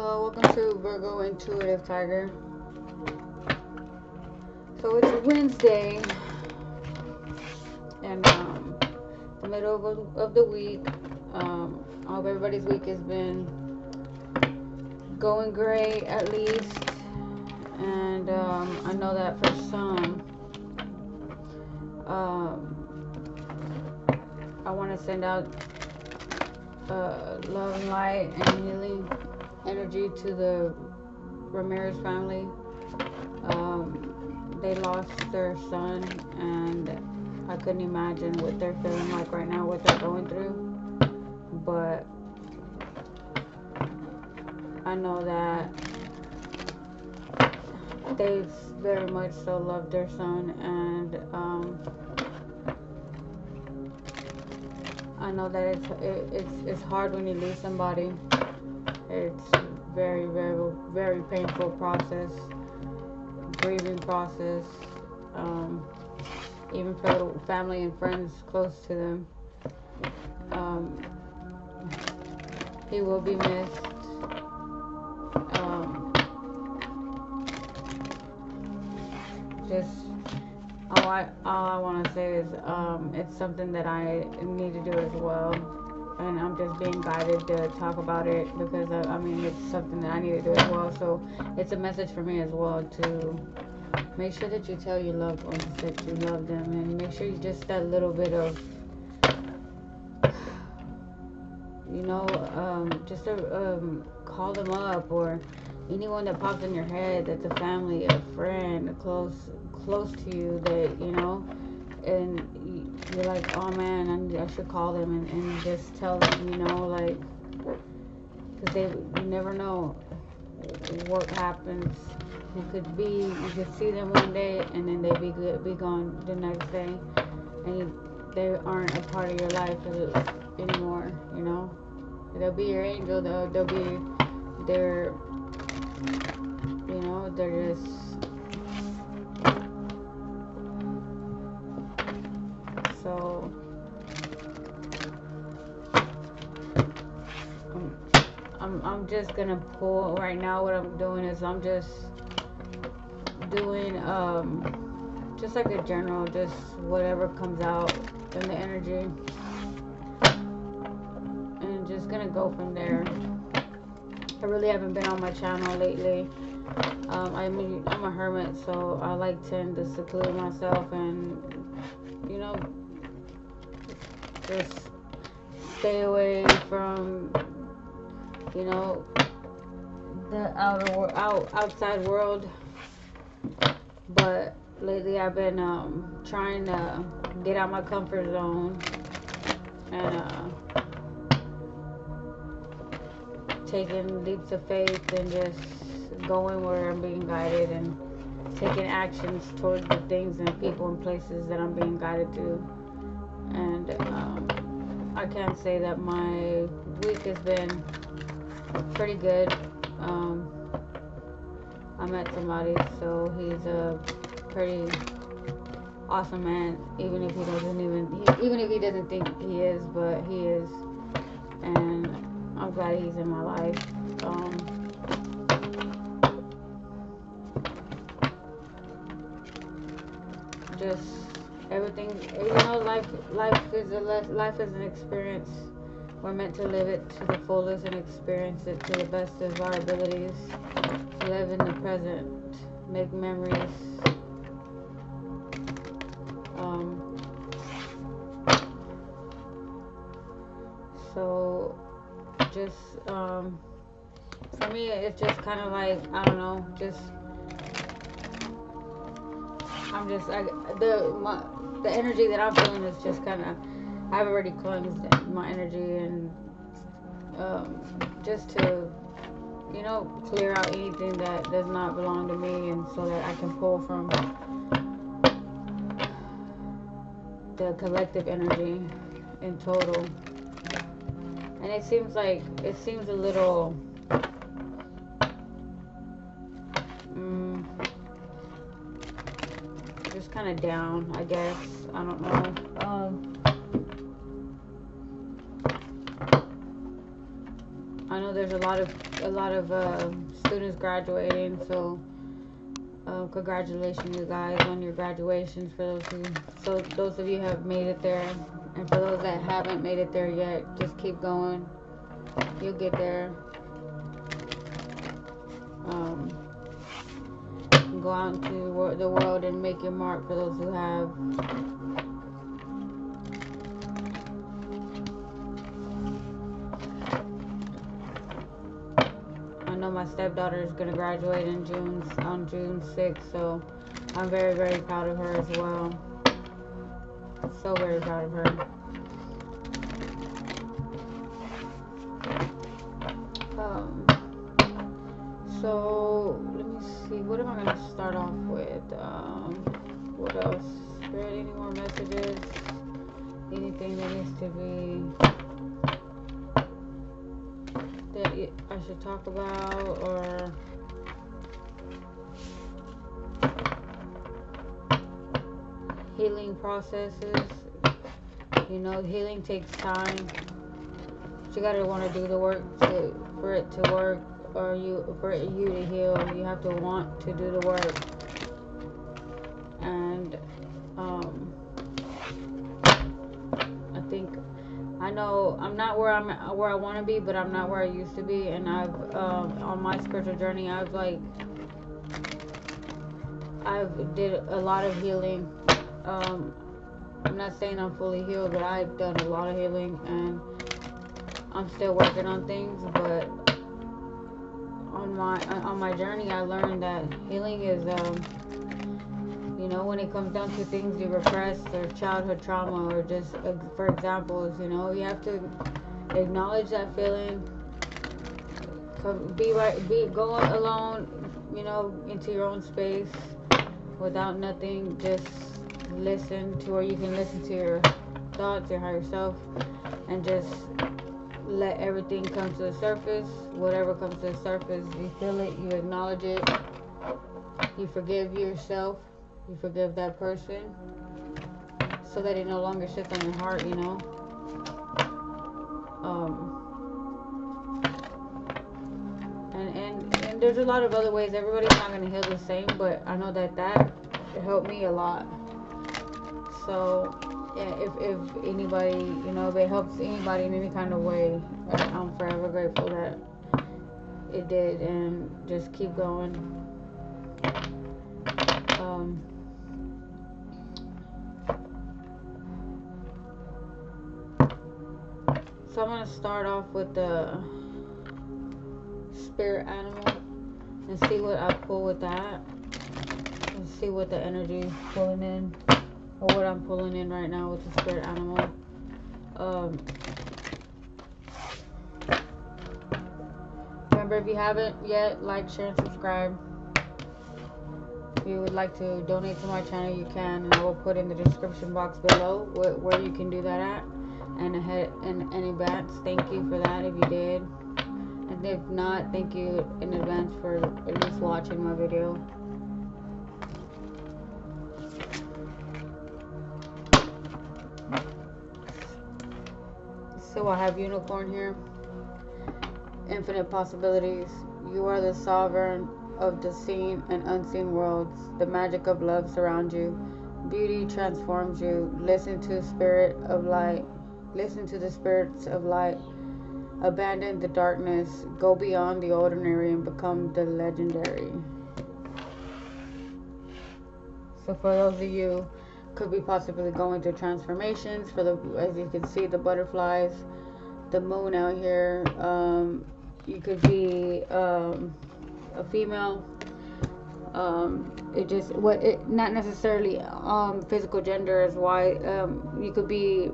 Hello, welcome to Virgo Intuitive Tiger. So it's Wednesday, and the middle of the week. I hope everybody's week has been going great at least, and I know that for some, I want to send out love and light and healing energy to the Ramirez family. They lost their son, and I couldn't imagine what they're feeling like right now, what they're going through. But I know that they very much so love their son, and I know that it's hard when you lose somebody. It's very, very, very painful process, grieving process, even for the family and friends close to them. He will be missed. Just all I want to say is it's something that I need to do as well, and I'm just being guided to talk about it because I mean it's something that I need to do as well. So it's a message for me as well to make sure that you tell your loved ones that you love them, and make sure you just that little bit of just call them up, or anyone that pops in your head that's a family, a friend, close to you that and you're like, oh man, I should call them and just tell them, like, because you never know what happens. You could see them one day and then they be gone the next day, and they aren't a part of your life anymore. They'll be your angel. They'll be their, they're just. So I'm just gonna pull right now. What I'm doing is I'm just doing just like a journal, just whatever comes out in the energy, and just gonna go from there. I really haven't been on my channel lately. I'm a hermit, so I tend to seclude myself and just stay away from the outside world. But lately I've been trying to get out my comfort zone and taking leaps of faith and just going where I'm being guided and taking actions towards the things and people and places that I'm being guided to. And I can say that my week has been pretty good. I met somebody, so he's a pretty awesome man, even if he doesn't think he is, but he is, and I'm glad he's in my life. Just everything, life is an experience. We're meant to live it to the fullest and experience it to the best of our abilities. Live in the present, make memories. So just for me, it's just kind of like, I don't know, I'm just the energy that I'm feeling is just kind of, I've already cleansed my energy, and just to clear out anything that does not belong to me, and so that I can pull from the collective energy in total. And it seems a little just kind of down, I guess. I don't know. I know there's a lot of students graduating, so congratulations, you guys, on your graduations. So those of you who have made it there, and for those that haven't made it there yet, just keep going. You'll get there. Um, Go out into the world and make your mark for those who have. I know my stepdaughter is going to graduate on June 6th, so I'm very, very proud of her as well. So very proud of her. So let me see, what am I going to start off with? What else? Spirit, any more messages? Anything that needs to be, that I should talk about, or healing processes? You know, healing takes time. But you gotta want to do the work for it to work, or for you to heal. You have to want to do the work. And I know I'm not where I want to be, but I'm not where I used to be. And I've on my spiritual journey, I've did a lot of healing. I'm not saying I'm fully healed, but I've done a lot of healing, and I'm still working on things. But on my journey, I learned that healing is, you know, when it comes down to things you repressed, or childhood trauma, or just for examples, you know, you have to acknowledge that feeling. Go alone, you know, into your own space without nothing. Just listen to where you can listen to your thoughts, your higher self, and just let everything come to the surface. Whatever comes to the surface, you feel it, you acknowledge it, you forgive yourself, you forgive that person, so that it no longer sits on your heart, you know. And there's a lot of other ways. Everybody's not going to heal the same, but I know that helped me a lot. So yeah, if anybody, you know, if it helps anybody in any kind of way, I'm forever grateful that it did. And just keep going. So I'm going to start off with the spirit animal and see what I pull with that, and see what the energy is pulling in, or what I'm pulling in right now with the spirit animal. Remember, if you haven't yet, like, share, and subscribe. If you would like to donate to my channel, you can, and I will put in the description box below where you can do that at. And in advance, thank you for that if you did. And if not, thank you in advance for at least watching my video. So I have unicorn here. Infinite possibilities. You are the sovereign of the seen and unseen worlds. The magic of love surrounds you. Beauty transforms you. Listen to spirit of light. Listen to the spirits of light. Abandon the darkness. Go beyond the ordinary and become the legendary. So for those of you, could be possibly going through transformations. As you can see, the butterflies, the moon out here. You could be a female. Not necessarily physical gender is why. You could be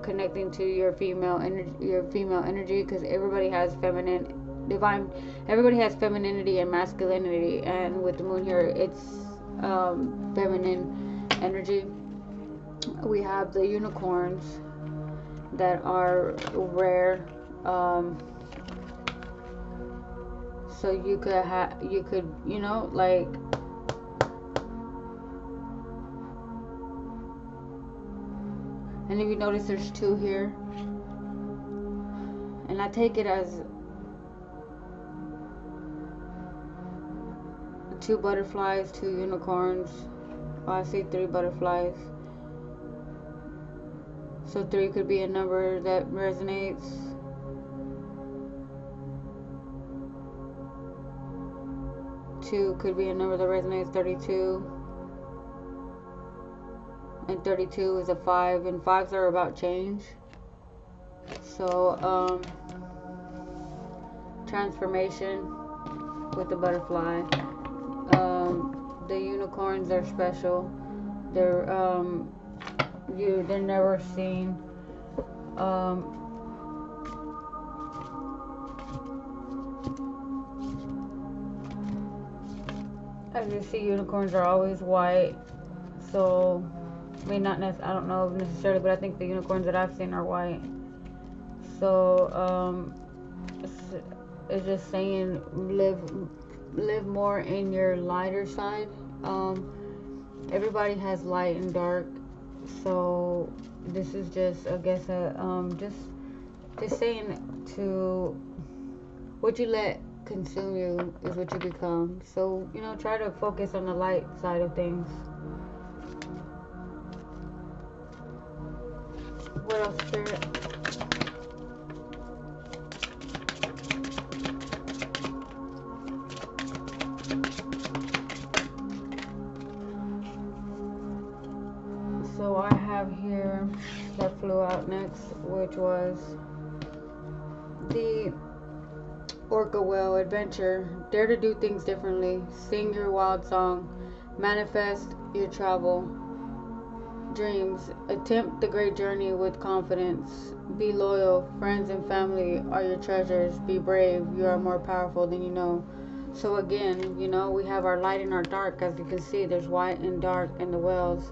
connecting to your female energy, because everybody has femininity and masculinity, and with the moon here, it's feminine energy. We have the unicorns that are rare. So you could, you know, like, and if you notice, there's two here, and I take it as 2 butterflies, 2 unicorns. Oh, I see 3 butterflies. So 3 could be a number that resonates. 2 could be a number that resonates. 32. And 32 is a 5. And 5s are about change. So, transformation with the butterfly. The unicorns are special. They're they're never seen. As you see, unicorns are always white. So, I mean, not necessarily, I don't know necessarily, but I think the unicorns that I've seen are white. So, it's just saying live more in your lighter side. Everybody has light and dark, so this is just, I guess, just saying to what you let consume you is what you become. So, try to focus on the light side of things. What else, Spirit? So I have here that flew out next, which was the Orca Whale Adventure. Dare to do things differently. Sing your wild song. Manifest your travel dreams. Attempt the great journey with confidence. Be loyal. Friends and family are your treasures. Be brave. You are more powerful than you know. So again, we have our light and our dark. As you can see, there's white and dark in the whales.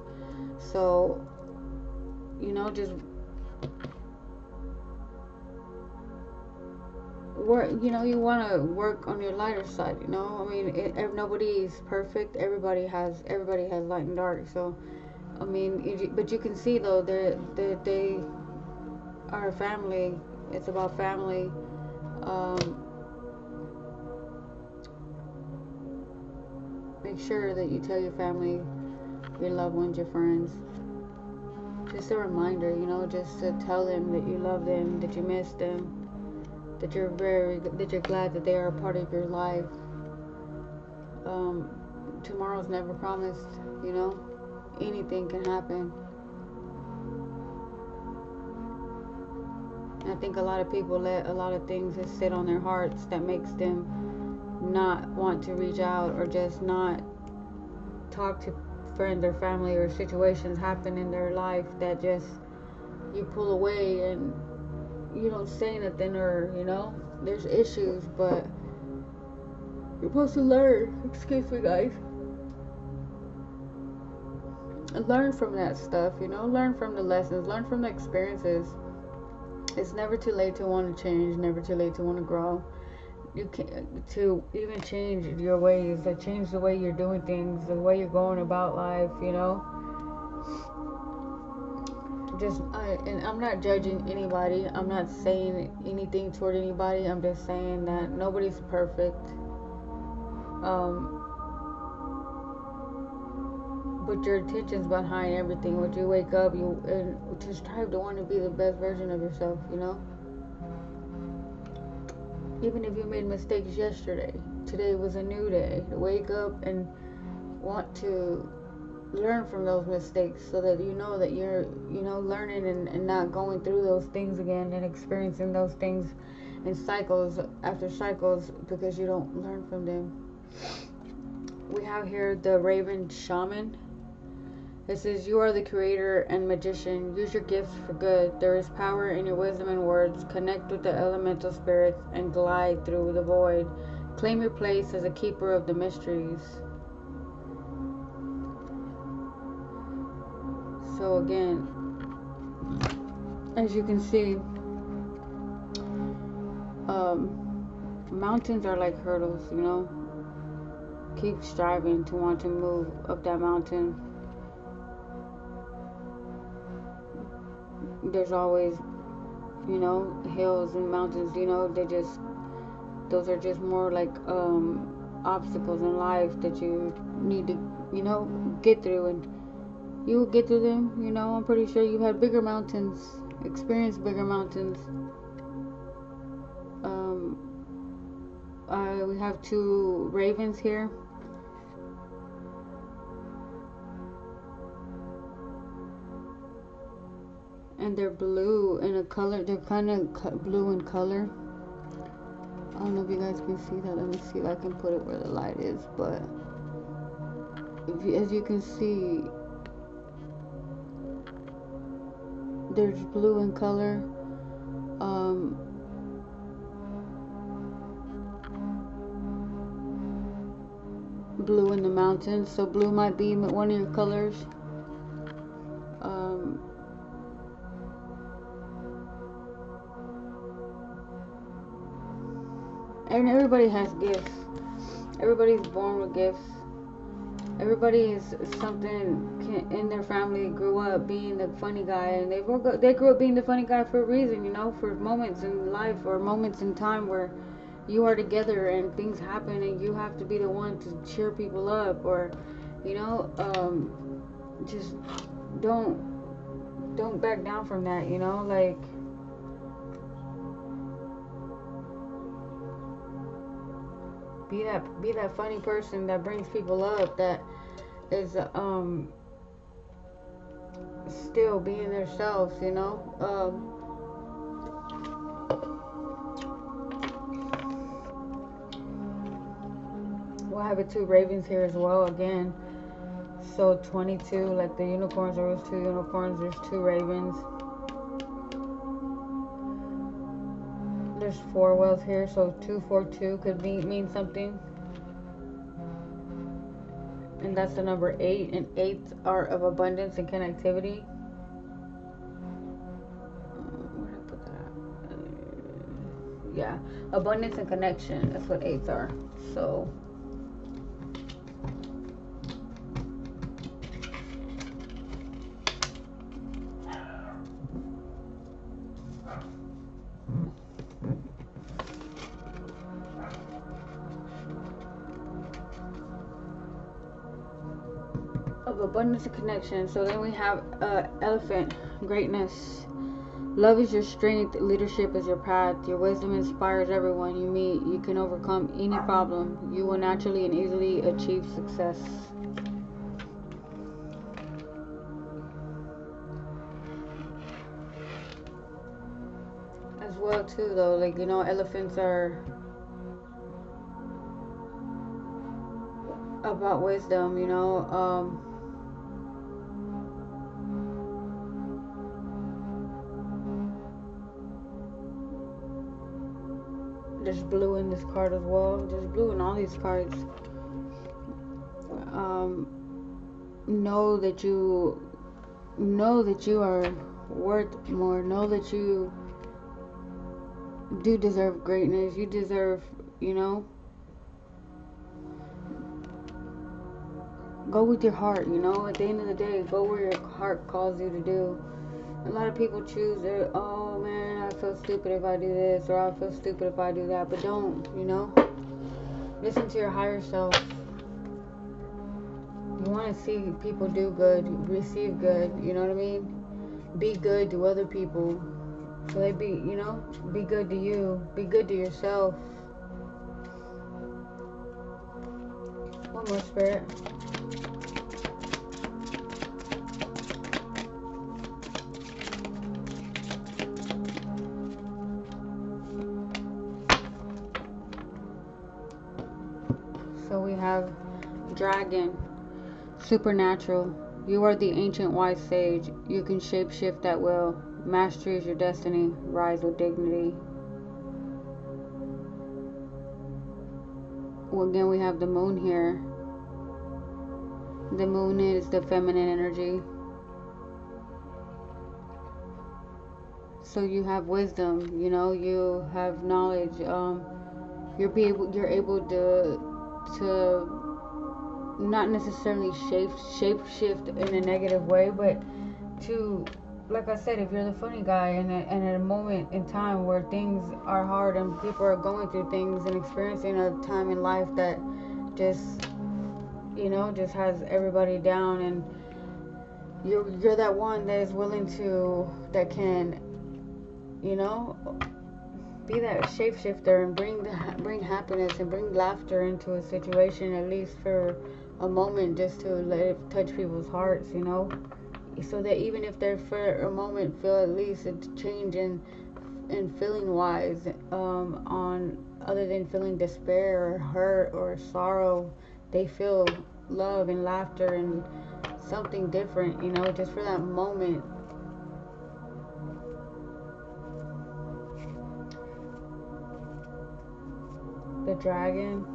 So, just work, you want to work on your lighter side, I mean, nobody's perfect. Everybody has light and dark. So, I mean, but you can see, though, they are a family. It's about family. Make sure that you tell your family, your loved ones, your friends. Just a reminder, just to tell them that you love them, that you miss them, that you're glad that they are a part of your life. Tomorrow's never promised, anything can happen. And I think a lot of people let a lot of things just sit on their hearts that makes them not want to reach out, or just not talk to friends or family, or situations happen in their life that just you pull away and you don't say nothing, or there's issues, but you're supposed to learn. Excuse me, guys. And learn from that stuff, learn from the lessons, learn from the experiences. It's never too late to want to change, never too late to want to grow. You can to even change your ways, to change the way you're doing things, the way you're going about life, and I'm not judging anybody. I'm not saying anything toward anybody. I'm just saying that nobody's perfect. But your intentions behind everything. When you wake up, and to strive to want to be the best version of yourself, Even if you made mistakes yesterday, today was a new day. To wake up and want to learn from those mistakes, so that you know that you're, learning and not going through those things again, and experiencing those things in cycles after cycles, because you don't learn from them. We have here the Raven Shaman. It says, you are the creator and magician. Use your gifts for good. There is power in your wisdom and words. Connect with the elemental spirits and glide through the void. Claim your place as a keeper of the mysteries. So again, as you can see, mountains are like hurdles, Keep striving to want to move up that mountain. There's always, hills and mountains, those are just more like obstacles in life that you need to, get through, and you will get through them. I'm pretty sure you've had bigger mountains, experienced bigger mountains. We have two ravens here. And they're blue in a color. They're kind of blue in color. I don't know if you guys can see that. Let me see if I can put it where the light is. But as you can see, there's blue in color. Blue in the mountains. So blue might be one of your colors. And everybody has gifts. Everybody's born with gifts. Everybody is something in their family grew up being the funny guy, and they grew up being the funny guy for a reason, for moments in life or moments in time where you are together and things happen and you have to be the one to cheer people up, or just don't back down from that, like be that funny person that brings people up, that is still being themselves, we'll have it two ravens here as well again. So 22, like the unicorns, there was two unicorns, there's two ravens. There's four whales here, so 242 could mean something. And that's the number 8, and 8s are of abundance and connectivity. Where did I put that at? Yeah, abundance and connection, that's what 8s are. So of abundance and connection. So then we have elephant, greatness. Love is your strength, leadership is your path, your wisdom inspires everyone you meet, you can overcome any problem, you will naturally and easily achieve success. As well too though, like elephants are about wisdom, there's blue in this card as well. There's blue in all these cards. Know that you are worth more. Know that you do deserve greatness. You deserve, go with your heart, at the end of the day, go where your heart calls you to do. A lot of people choose their, oh man, I feel stupid if I do this, or I feel stupid if I do that, but don't, listen to your higher self. You want to see people do good, receive good, you know what I mean? Be good to other people, so they be good to you, be good to yourself. One more, Spirit. So we have dragon, supernatural. You are the ancient wise sage. You can shapeshift at will. Mastery is your destiny. Rise with dignity. Well, again, we have the moon here. The moon is the feminine energy. So you have wisdom, you have knowledge. You're able to not necessarily shape shift in a negative way, but to, like I said, if you're the funny guy and at a moment in time where things are hard and people are going through things and experiencing a time in life that just, just has everybody down, and you're that one that is willing to, that can, you know, be that shapeshifter and bring happiness and bring laughter into a situation, at least for a moment, just to let it touch people's hearts, so that even if they for a moment feel at least a change in feeling wise, on other than feeling despair or hurt or sorrow, they feel love and laughter and something different, just for that moment. The dragon.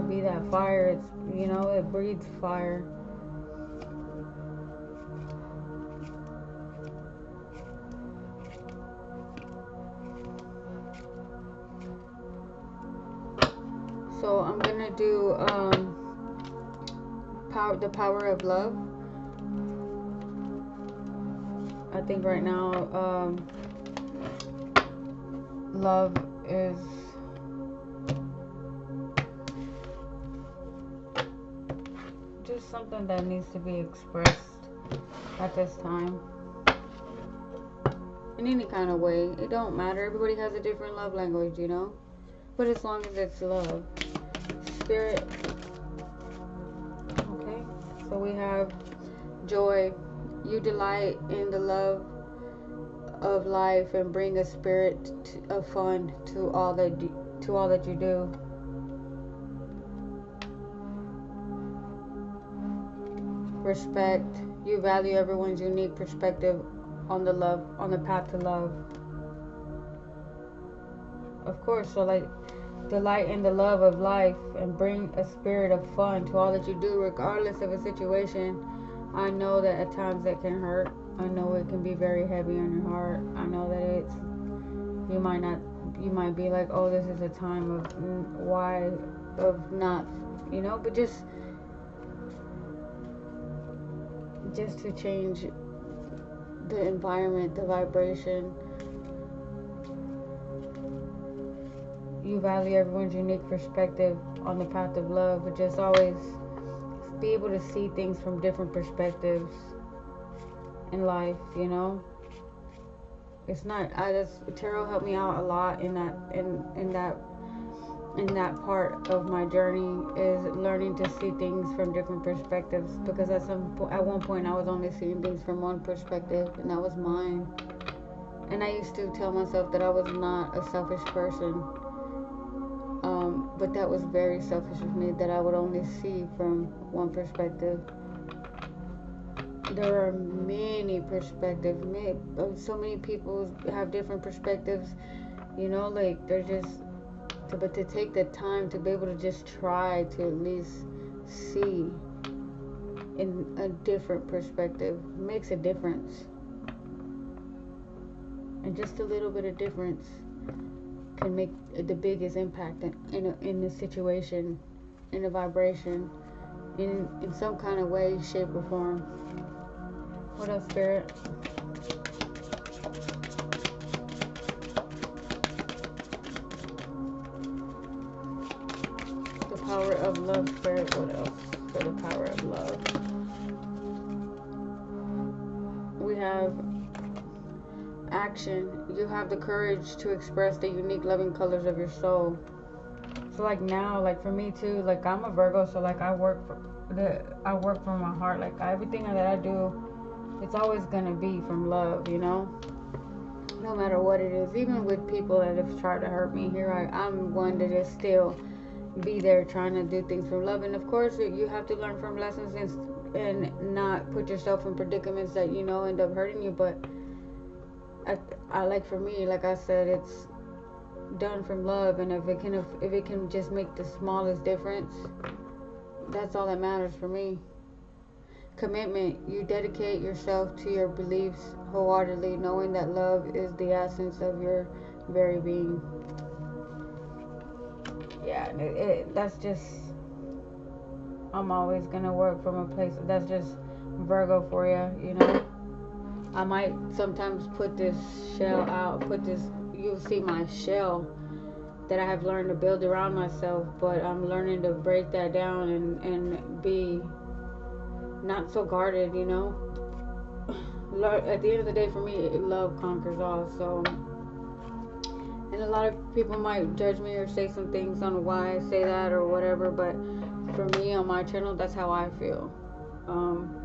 Be that fire. It's, it breathes fire. So I'm gonna do the power of love. I think right now, love is just something that needs to be expressed at this time in any kind of way. It don't matter. Everybody has a different love language, but as long as it's love. Spirit. Okay, so we have joy. You delight in the love of life and bring a spirit of fun to all that you do. Respect. You value everyone's unique perspective on the path to love. Of course, so like, delight in the love of life and bring a spirit of fun to all that you do, regardless of a situation. I know that at times that can hurt. I know it can be very heavy on your heart. I know that you might be like, oh, this is a time of not, but just to change the environment, the vibration. You value everyone's unique perspective on the path of love, but just always be able to see things from different perspectives in life, It's not, tarot helped me out a lot in that part of my journey, is learning to see things from different perspectives, because at one point I was only seeing things from one perspective, and that was mine. And I used to tell myself that I was not a selfish person, but that was very selfish of me, that I would only see from one perspective. There are many perspectives. So many people have different perspectives, like they're just, but to take the time to be able to just try to at least see in a different perspective makes a difference. And just a little bit of difference can make the biggest impact in the situation, in the vibration, in some kind of way, shape, or form. What else, Spirit? The power of love, Spirit. What else for the power of love? We have action. You have the courage to express the unique loving colors of your soul. So like now, like for me too, like I'm a Virgo, so like I work from my heart. Like everything that I do, it's always gonna be from love, no matter what it is. Even with people that have tried to hurt me, I'm one to just still be there trying to do things from love. And of course you have to learn from lessons and not put yourself in predicaments that end up hurting you. But I like, for me, like I said, it's done from love, and if it can just make the smallest difference, that's all that matters for me. Commitment. You dedicate yourself to your beliefs wholeheartedly, knowing that love is the essence of your very being. Yeah, that's just, I'm always gonna work from a place that's just Virgo for you, I might sometimes put this shell out, you'll see my shell that I have learned to build around myself, but I'm learning to break that down and be not so guarded, you know. At the end of the day, for me, love conquers all. So, and a lot of people might judge me or say some things on why I say that or whatever, but for me on my channel, that's how I feel. Um,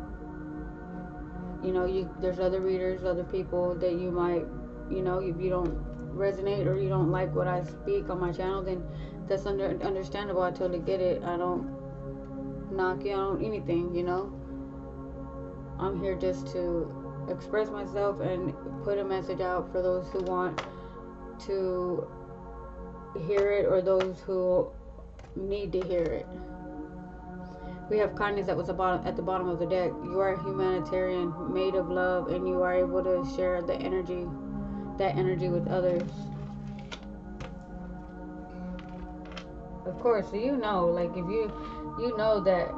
there's other readers, other people that you might, if you don't resonate or you don't like what I speak on my channel, then that's understandable. I totally get it. I don't knock you on anything. I'm here just to express myself and put a message out for those who want to hear it or those who need to hear it. We have kindness that was at the bottom of the deck. You are a humanitarian made of love, and you are able to share that energy with others. Of course, so like if you know that,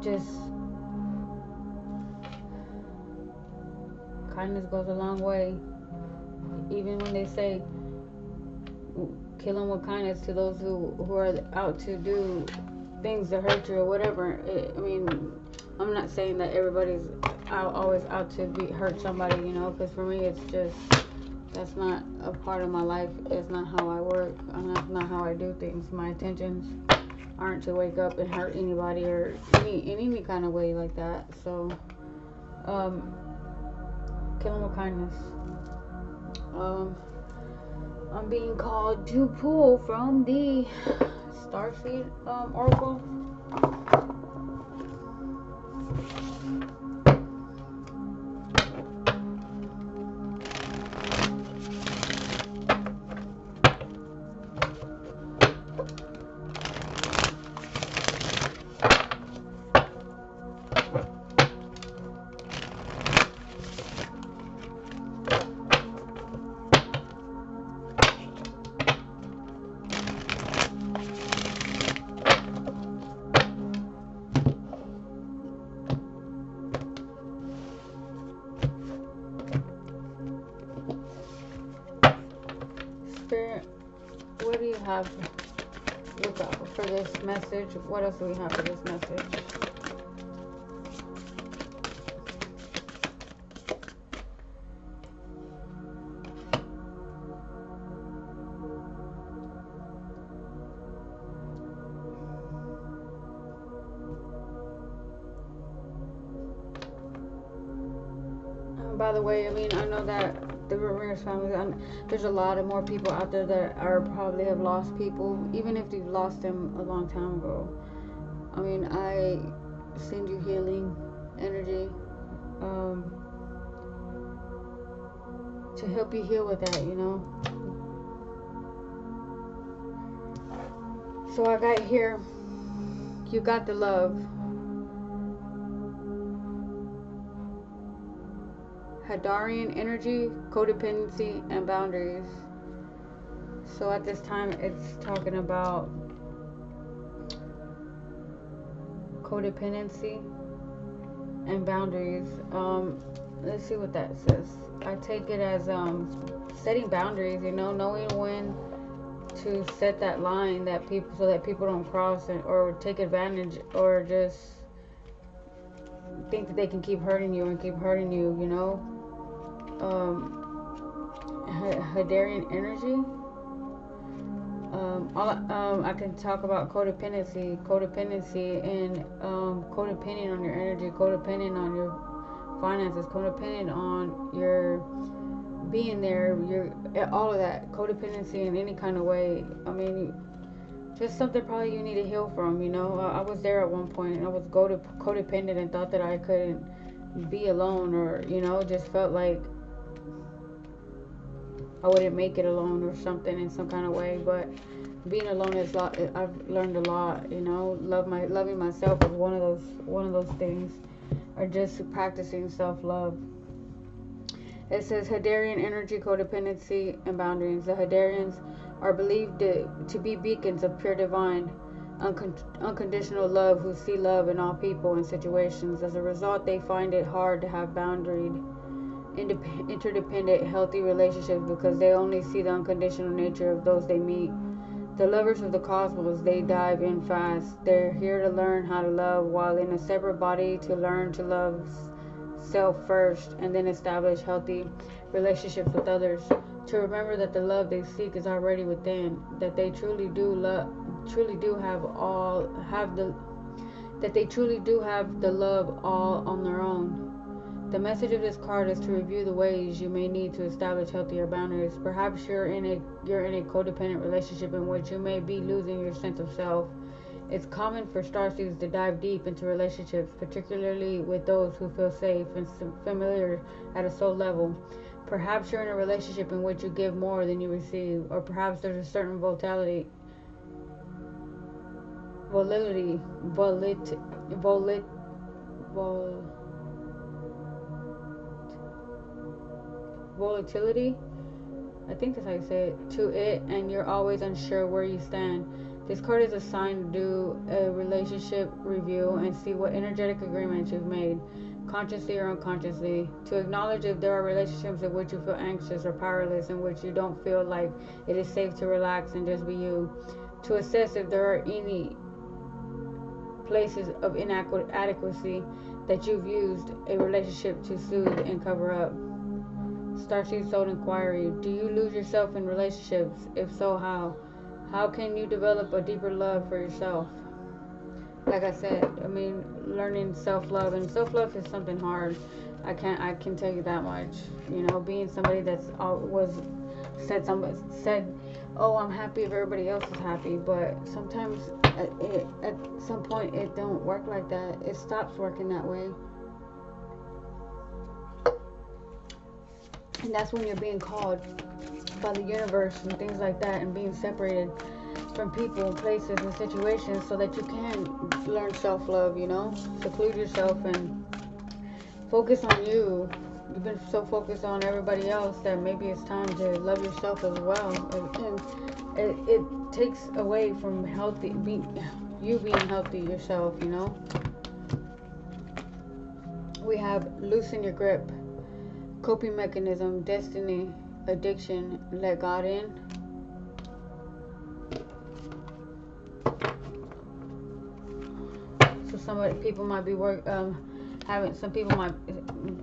just kindness goes a long way. Even when they say kill them with kindness to those who are out to do things to hurt you or whatever. I'm not saying that everybody's always out to hurt somebody, because for me it's just, that's not a part of my life. It's not how I work. That's not how I do things. My intentions aren't to wake up and hurt anybody or in any kind of way like that. So, kill them with kindness. I'm being called to pull from the Starseed Oracle. Spirit, what do you have? Look out for this message. What else do we have for this message? By the way, I know that the Ramirez family, there's a lot of more people out there that are probably have lost people, even if you've lost them a long time ago. I send you healing energy to help you heal with that, So I got here, you got the love. Hadarian energy, codependency, and boundaries. So at this time, it's talking about codependency and boundaries. Let's see what that says. I take it as setting boundaries. Knowing when to set that line so that people don't cross or take advantage or just think that they can keep hurting you and keep hurting you. Hadarian energy. I can talk about codependency, and codependent on your energy, codependent on your finances, codependent on your being there, all of that, codependency in any kind of way. Just something probably you need to heal from. I was there at one point, and I was codependent and thought that I couldn't be alone, or just felt like I wouldn't make it alone or something in some kind of way. But being alone is I've learned a lot. Loving myself is one of those things, or just practicing self-love. It says Hadarian energy, codependency, and boundaries. The Hadarians are believed to be beacons of pure divine, unconditional love who see love in all people and situations. As a result, they find it hard to have boundaried, interdependent, healthy relationships because they only see the unconditional nature of those they meet. The lovers of the cosmos, they dive in fast. They're here to learn how to love while in a separate body to learn to love self first and then establish healthy relationships with others. To remember that the love they seek is already within, that they truly do love, truly do have all, have the, that they truly do have the love all on their own. The message of this card is to review the ways you may need to establish healthier boundaries. Perhaps you're in a codependent relationship in which you may be losing your sense of self. It's common for starseeds to dive deep into relationships, particularly with those who feel safe and familiar at a soul level. Perhaps you're in a relationship in which you give more than you receive, or perhaps there's a certain volatility, volit, volit, vol, volatility, I think that's how you say it, to it, and you're always unsure where you stand. This card is a sign to do a relationship review and see what energetic agreements you've made, consciously or unconsciously. To acknowledge if there are relationships in which you feel anxious or powerless, in which you don't feel like it is safe to relax and just be you. To assess if there are any places of inadequacy that you've used a relationship to soothe and cover up. Starseed Soul Inquiry. Do you lose yourself in relationships? If so, how? How can you develop a deeper love for yourself? Like I said, I mean, learning self-love, and self-love is something hard. I can tell you that much. You know, being somebody that's was said, oh, I'm happy if everybody else is happy, but sometimes at some point it don't work like that. It stops working that way. And that's when you're being called by the universe and things like that, and being separated from people, places, and situations so that you can learn self-love, you know? Seclude yourself and focus on you. You've been so focused on everybody else that maybe it's time to love yourself as well. And it takes away from you being healthy yourself, you know? We have loosen your grip. Coping mechanism, destiny, addiction, let God in. So people might be some people might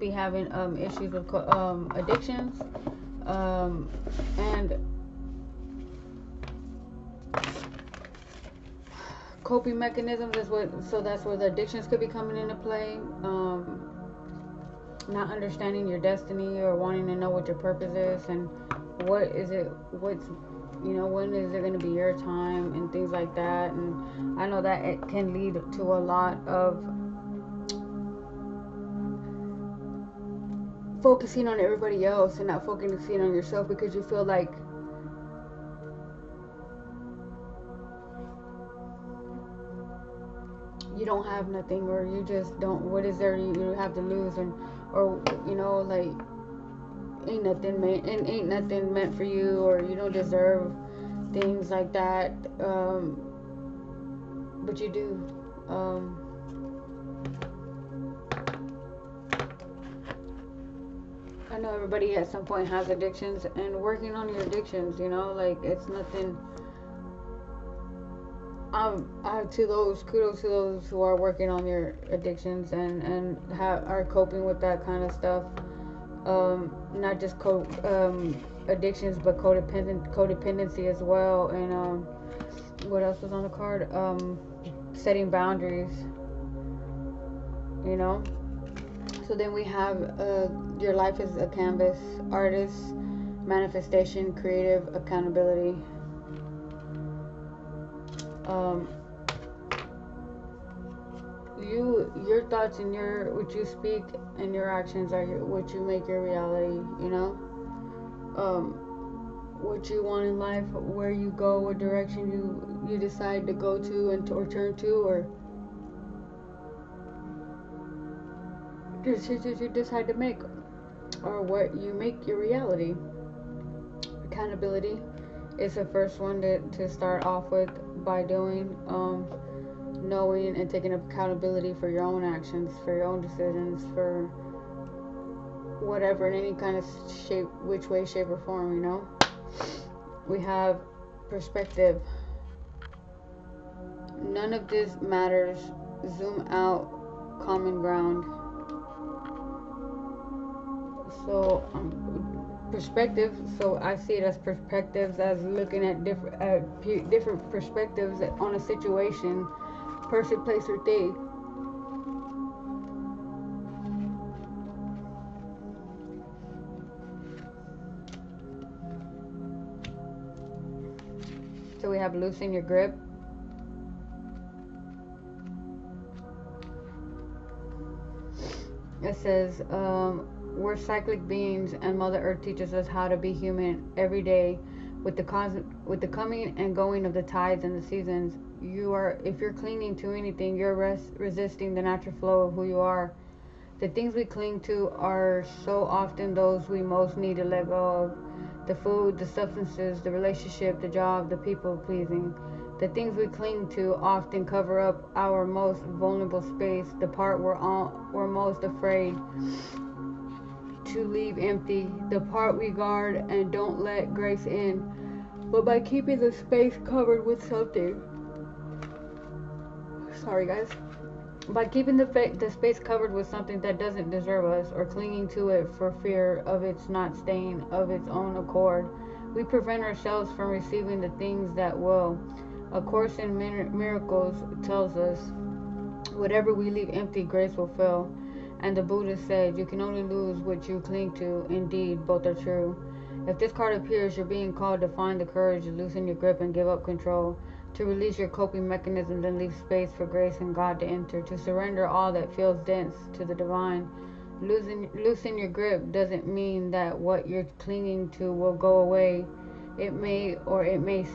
be having issues with addictions, and coping mechanisms is that's where the addictions could be coming into play. Not understanding your destiny or wanting to know what your purpose is and when is it going to be your time and things like that. And I know that it can lead to a lot of focusing on everybody else and not focusing on yourself because you feel like you don't have nothing, or you just don't, what is there you have to lose, or like ain't nothing meant for you, or you don't deserve things like that, but you do. I know everybody at some point has addictions, and working on your addictions, like it's nothing. Kudos to those who are working on their addictions and are coping with that kind of stuff. Not just addictions, but codependency as well. And what else was on the card? Setting boundaries. So then we have your life is a canvas, artist, manifestation, creative, accountability. Your thoughts and what you speak and your actions are what you make your reality. What you want in life, where you go, what direction you decide to go to or turn to, or decisions you decide to make, or what you make your reality. Accountability is the first one to start off with. by doing, knowing and taking accountability for your own actions, for your own decisions, for whatever, in any kind of shape, which way, shape, or form, you know. We have perspective. None of this matters. Zoom out, common ground. So, perspective. So I see it as perspectives, as looking at different perspectives on a situation, person, place, or thing. So we have loosen your grip. It says, we're cyclic beings, and Mother Earth teaches us how to be human every day. With the coming and going of the tides and the seasons, if you're clinging to anything, you're resisting the natural flow of who you are. The things we cling to are so often those we most need to let go of. The food, the substances, the relationship, the job, the people pleasing. The things we cling to often cover up our most vulnerable space, the part we're most afraid to leave empty, the part we guard and don't let grace in. But by keeping the space covered with something, sorry guys, by keeping the space covered with something that doesn't deserve us, or clinging to it for fear of its not staying of its own accord, we prevent ourselves from receiving the things that will. A Course in Miracles tells us, whatever we leave empty, grace will fill. And the Buddha said, you can only lose what you cling to. Indeed, both are true. If this card appears, you're being called to find the courage to loosen your grip and give up control, to release your coping mechanisms and leave space for grace and God to enter, to surrender all that feels dense to the divine. Loosen your grip doesn't mean that what you're clinging to will go away. It may, or it might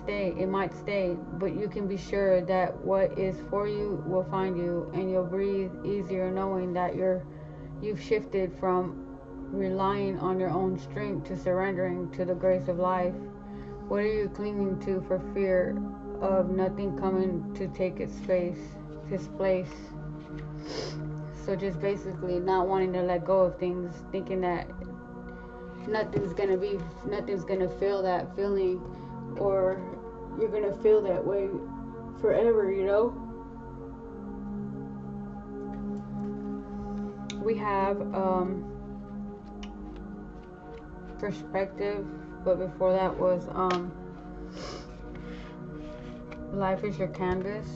stay, but you can be sure that what is for you will find you, and you'll breathe easier knowing that you've shifted from relying on your own strength to surrendering to the grace of life. What are you clinging to for fear of nothing coming to take its place? So just basically not wanting to let go of things, thinking that nothing's gonna feel that feeling, or you're gonna feel that way forever, you know. We have perspective, but before that was life is your canvas.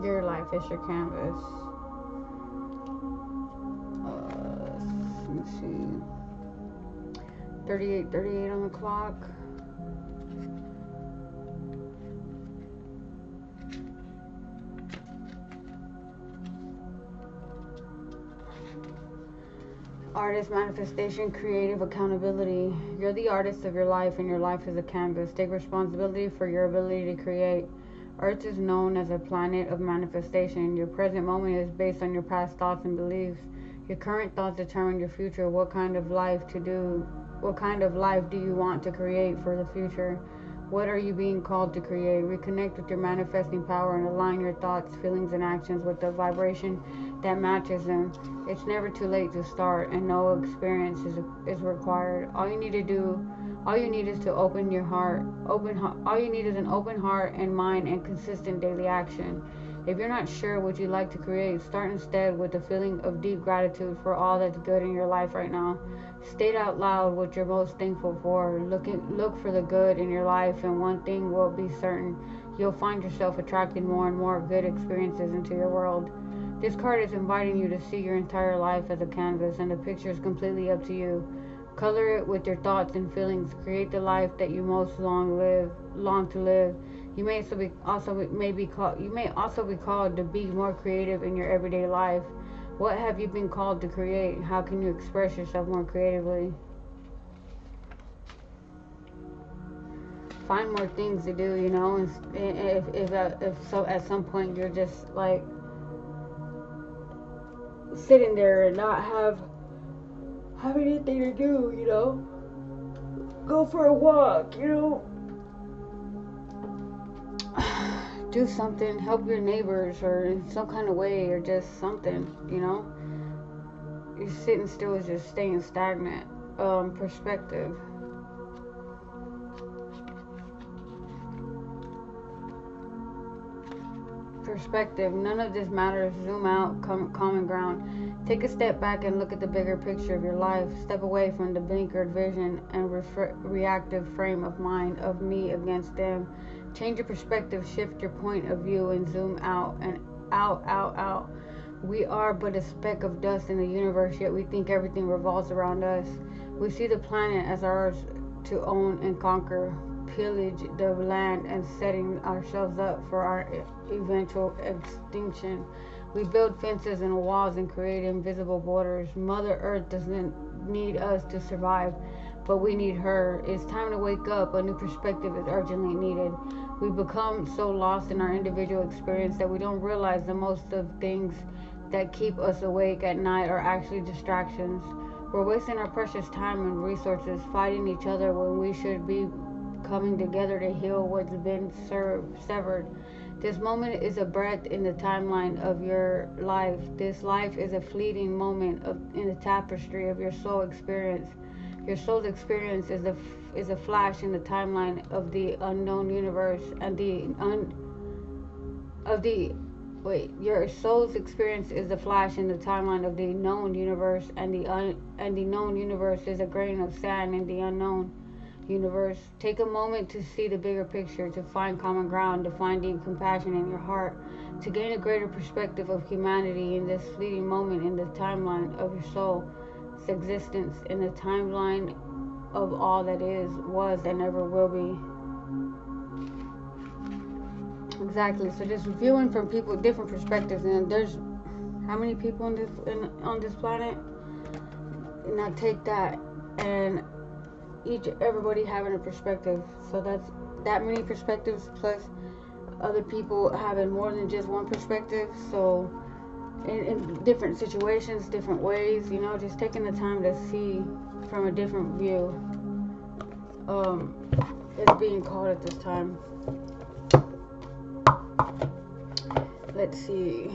Your life is your canvas. Let me see. 38 on the clock. Artist, manifestation, creative accountability. You're the artist of your life, and your life is a canvas. Take responsibility for your ability to create. Earth is known as a planet of manifestation. Your present moment is based on your past thoughts and beliefs. Your current thoughts determine your future. What kind of life do you want to create for the future? What are you being called to create? Reconnect with your manifesting power and align your thoughts, feelings, and actions with the vibration that matches them. It's never too late to start, and no experience is required. All you need is to open your heart. All you need is an open heart and mind and consistent daily action. If you're not sure what you'd like to create, start instead with a feeling of deep gratitude for all that's good in your life right now. State out loud what you're most thankful for. Look for the good in your life, and one thing will be certain: you'll find yourself attracting more and more good experiences into your world. This card is inviting you to see your entire life as a canvas, and the picture is completely up to you. Color it with your thoughts and feelings. Create the life that you most long to live. You may also be called to be more creative in your everyday life. What have you been called to create? How can you express yourself more creatively? Find more things to do, you know. And if so, at some point you're just like sitting there and not have anything to do, you know. Go for a walk, you know. Do something, help your neighbors, or in some kind of way, or just something, you know. You're sitting still is just staying stagnant. Perspective. Perspective. None of this matters. Zoom out, common ground. Take a step back and look at the bigger picture of your life. Step away from the blinkered vision and reactive frame of mind of me against them. Change your perspective, shift your point of view, and zoom out and out. We are but a speck of dust in the universe, yet we think everything revolves around us. We see the planet as ours to own and conquer, pillage the land, and setting ourselves up for our eventual extinction. We build fences and walls and create invisible borders. Mother Earth doesn't need us to survive, but we need her. It's time to wake up. A new perspective is urgently needed. We become so lost in our individual experience that we don't realize that most of things that keep us awake at night are actually distractions. We're wasting our precious time and resources fighting each other when we should be coming together to heal what's been severed. This moment is a breath in the timeline of your life. This life is a fleeting moment in the tapestry of your soul experience. Your soul's experience is a flash in the timeline of the unknown universe and your soul's experience is the flash in the timeline of the known universe, and the known universe is a grain of sand in the unknown universe. Take a moment to see the bigger picture, to find common ground, to find deep compassion in your heart, to gain a greater perspective of humanity in this fleeting moment in the timeline of your soul's existence, in the timeline of all that is, was, and ever will be. Exactly. So just viewing from people different perspectives, and there's how many people on this planet, and I take that and everybody having a perspective. So that's that many perspectives plus other people having more than just one perspective. So in different situations, different ways, you know, just taking the time to see from a different view is being called at this time. Let's see.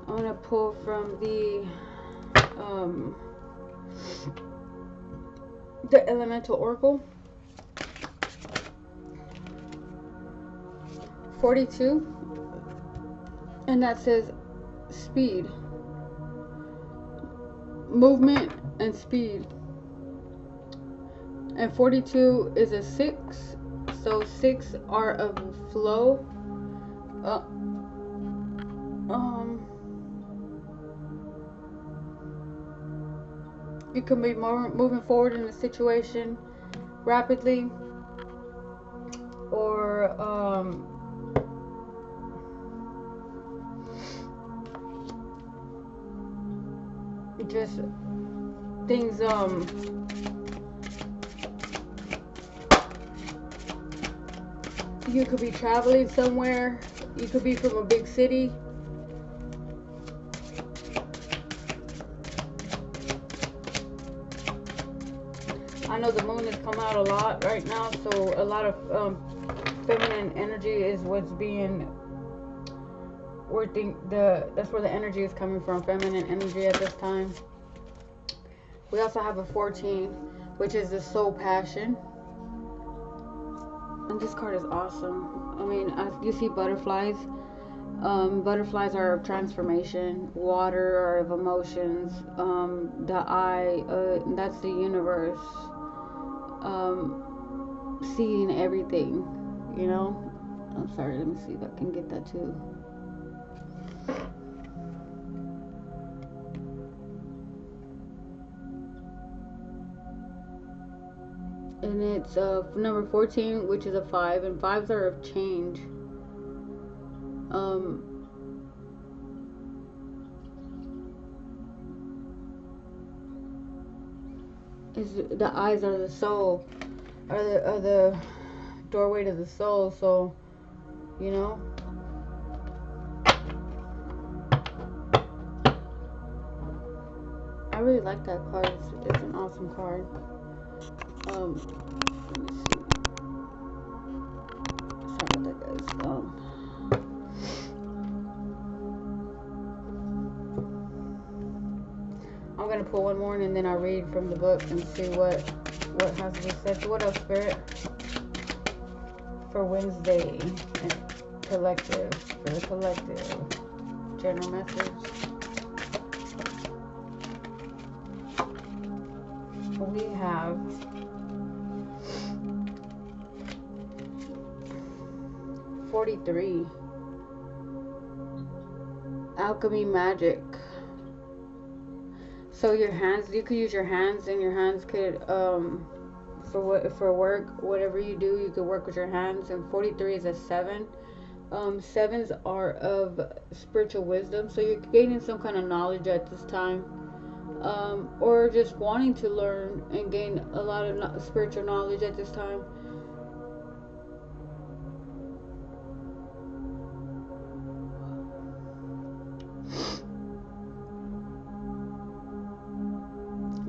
I'm gonna pull from the Elemental Oracle. 42, and that says speed, movement, and speed. And 42 is a 6, so 6 are of flow. You can be moving forward in a situation rapidly, or just things you could be traveling somewhere, you could be from a big city. I know the moon has come out a lot right now, so a lot of feminine energy is what's being that's where the energy is coming from, feminine energy at this time. We also have a 14, which is the soul passion. And this card is awesome. I mean, you see butterflies. Butterflies are of transformation. Water are of emotions. The eye, that's the universe. Seeing everything, you know. I'm sorry, let me see if I can get that too. It's number 14, which is a 5, and 5s are of change. Is the eyes are the soul, are the doorway to the soul. So, you know, I really like that card. It's an awesome card. Let me see. Sorry about that, guys. I'm gonna pull one more and then I'll read from the book and see what has to be said. So what else, Spirit? For Wednesday, collective, for the collective, general message. We have $43. Alchemy magic. So your hands, you could use your hands, and your hands could for work, whatever you do, you could work with your hands. And 43 is a 7. 7s are of spiritual wisdom, so you're gaining some kind of knowledge at this time, or just wanting to learn and gain a lot of spiritual knowledge at this time.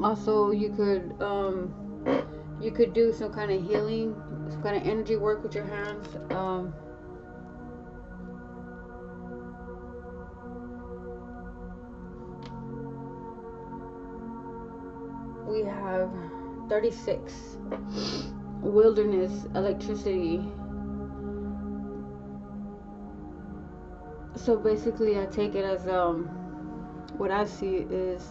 Also, you could do some kind of healing, some kind of energy work with your hands. We have 36. Wilderness, electricity. So basically, I take it as what I see is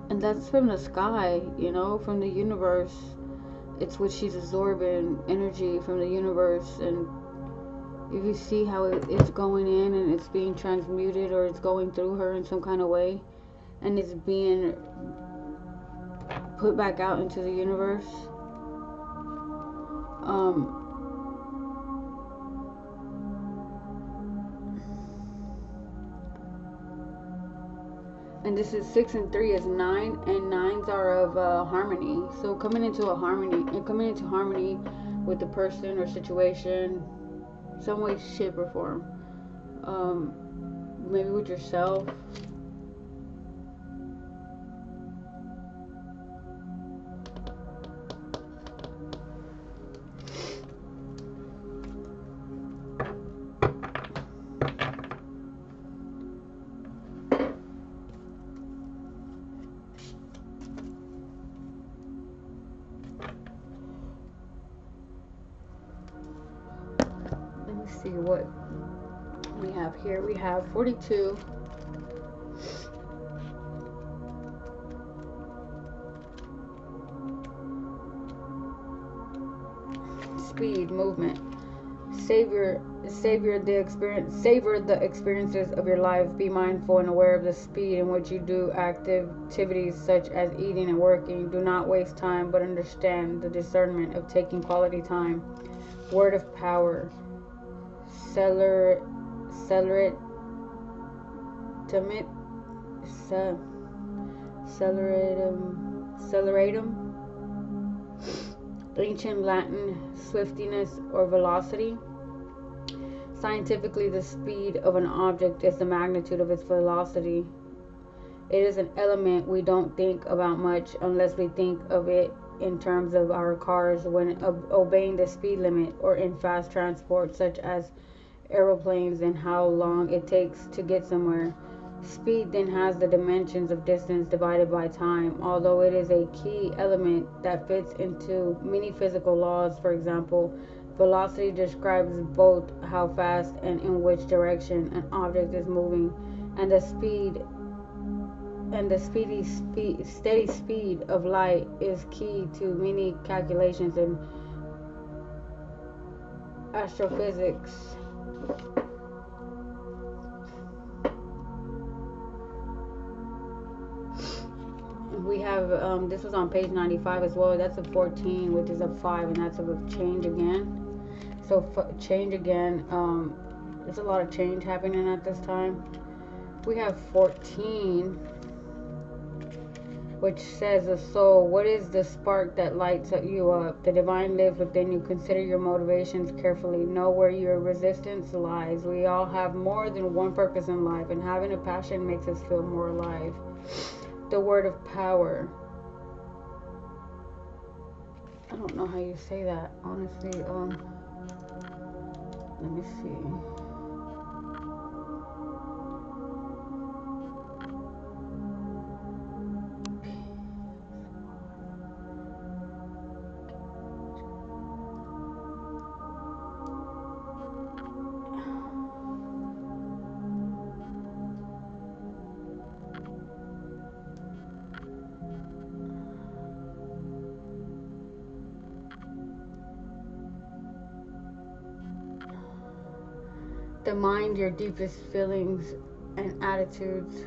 and that's from the sky, you know, from the universe. It's what she's absorbing, energy from the universe. And if you see how it's going in and it's being transmuted, or it's going through her in some kind of way, and it's being put back out into the universe. And this is 6 and 3 is 9, and 9s are of harmony. So coming into harmony with the person or situation, some way, shape, or form. Maybe with yourself. See what we have here. We have 42. Speed, movement. Savor the experiences of your life. Be mindful and aware of the speed in which you do activities such as eating and working. Do not waste time, but understand the discernment of taking quality time. Word of power. Celeratum. Ancient Latin, swiftiness or velocity. Scientifically, the speed of an object is the magnitude of its velocity. It is an element we don't think about much unless we think of it in terms of our cars when obeying the speed limit, or in fast transport such as aeroplanes, and how long it takes to get somewhere. Speed then has the dimensions of distance divided by time, although it is a key element that fits into many physical laws. For example, velocity describes both how fast and in which direction an object is moving, and the steady speed of light is key to many calculations in astrophysics. We have, this was on page 95 as well. That's a 14, which is a 5, and that's a change again. So change again. There's a lot of change happening at this time. We have 14, which says the soul. What is the spark that lights you up? The divine lives within you. Consider your motivations carefully. Know where your resistance lies. We all have more than one purpose in life, and having a passion makes us feel more alive. The word of power. I don't know how you say that, honestly. Let me see. The mind, your deepest feelings and attitudes.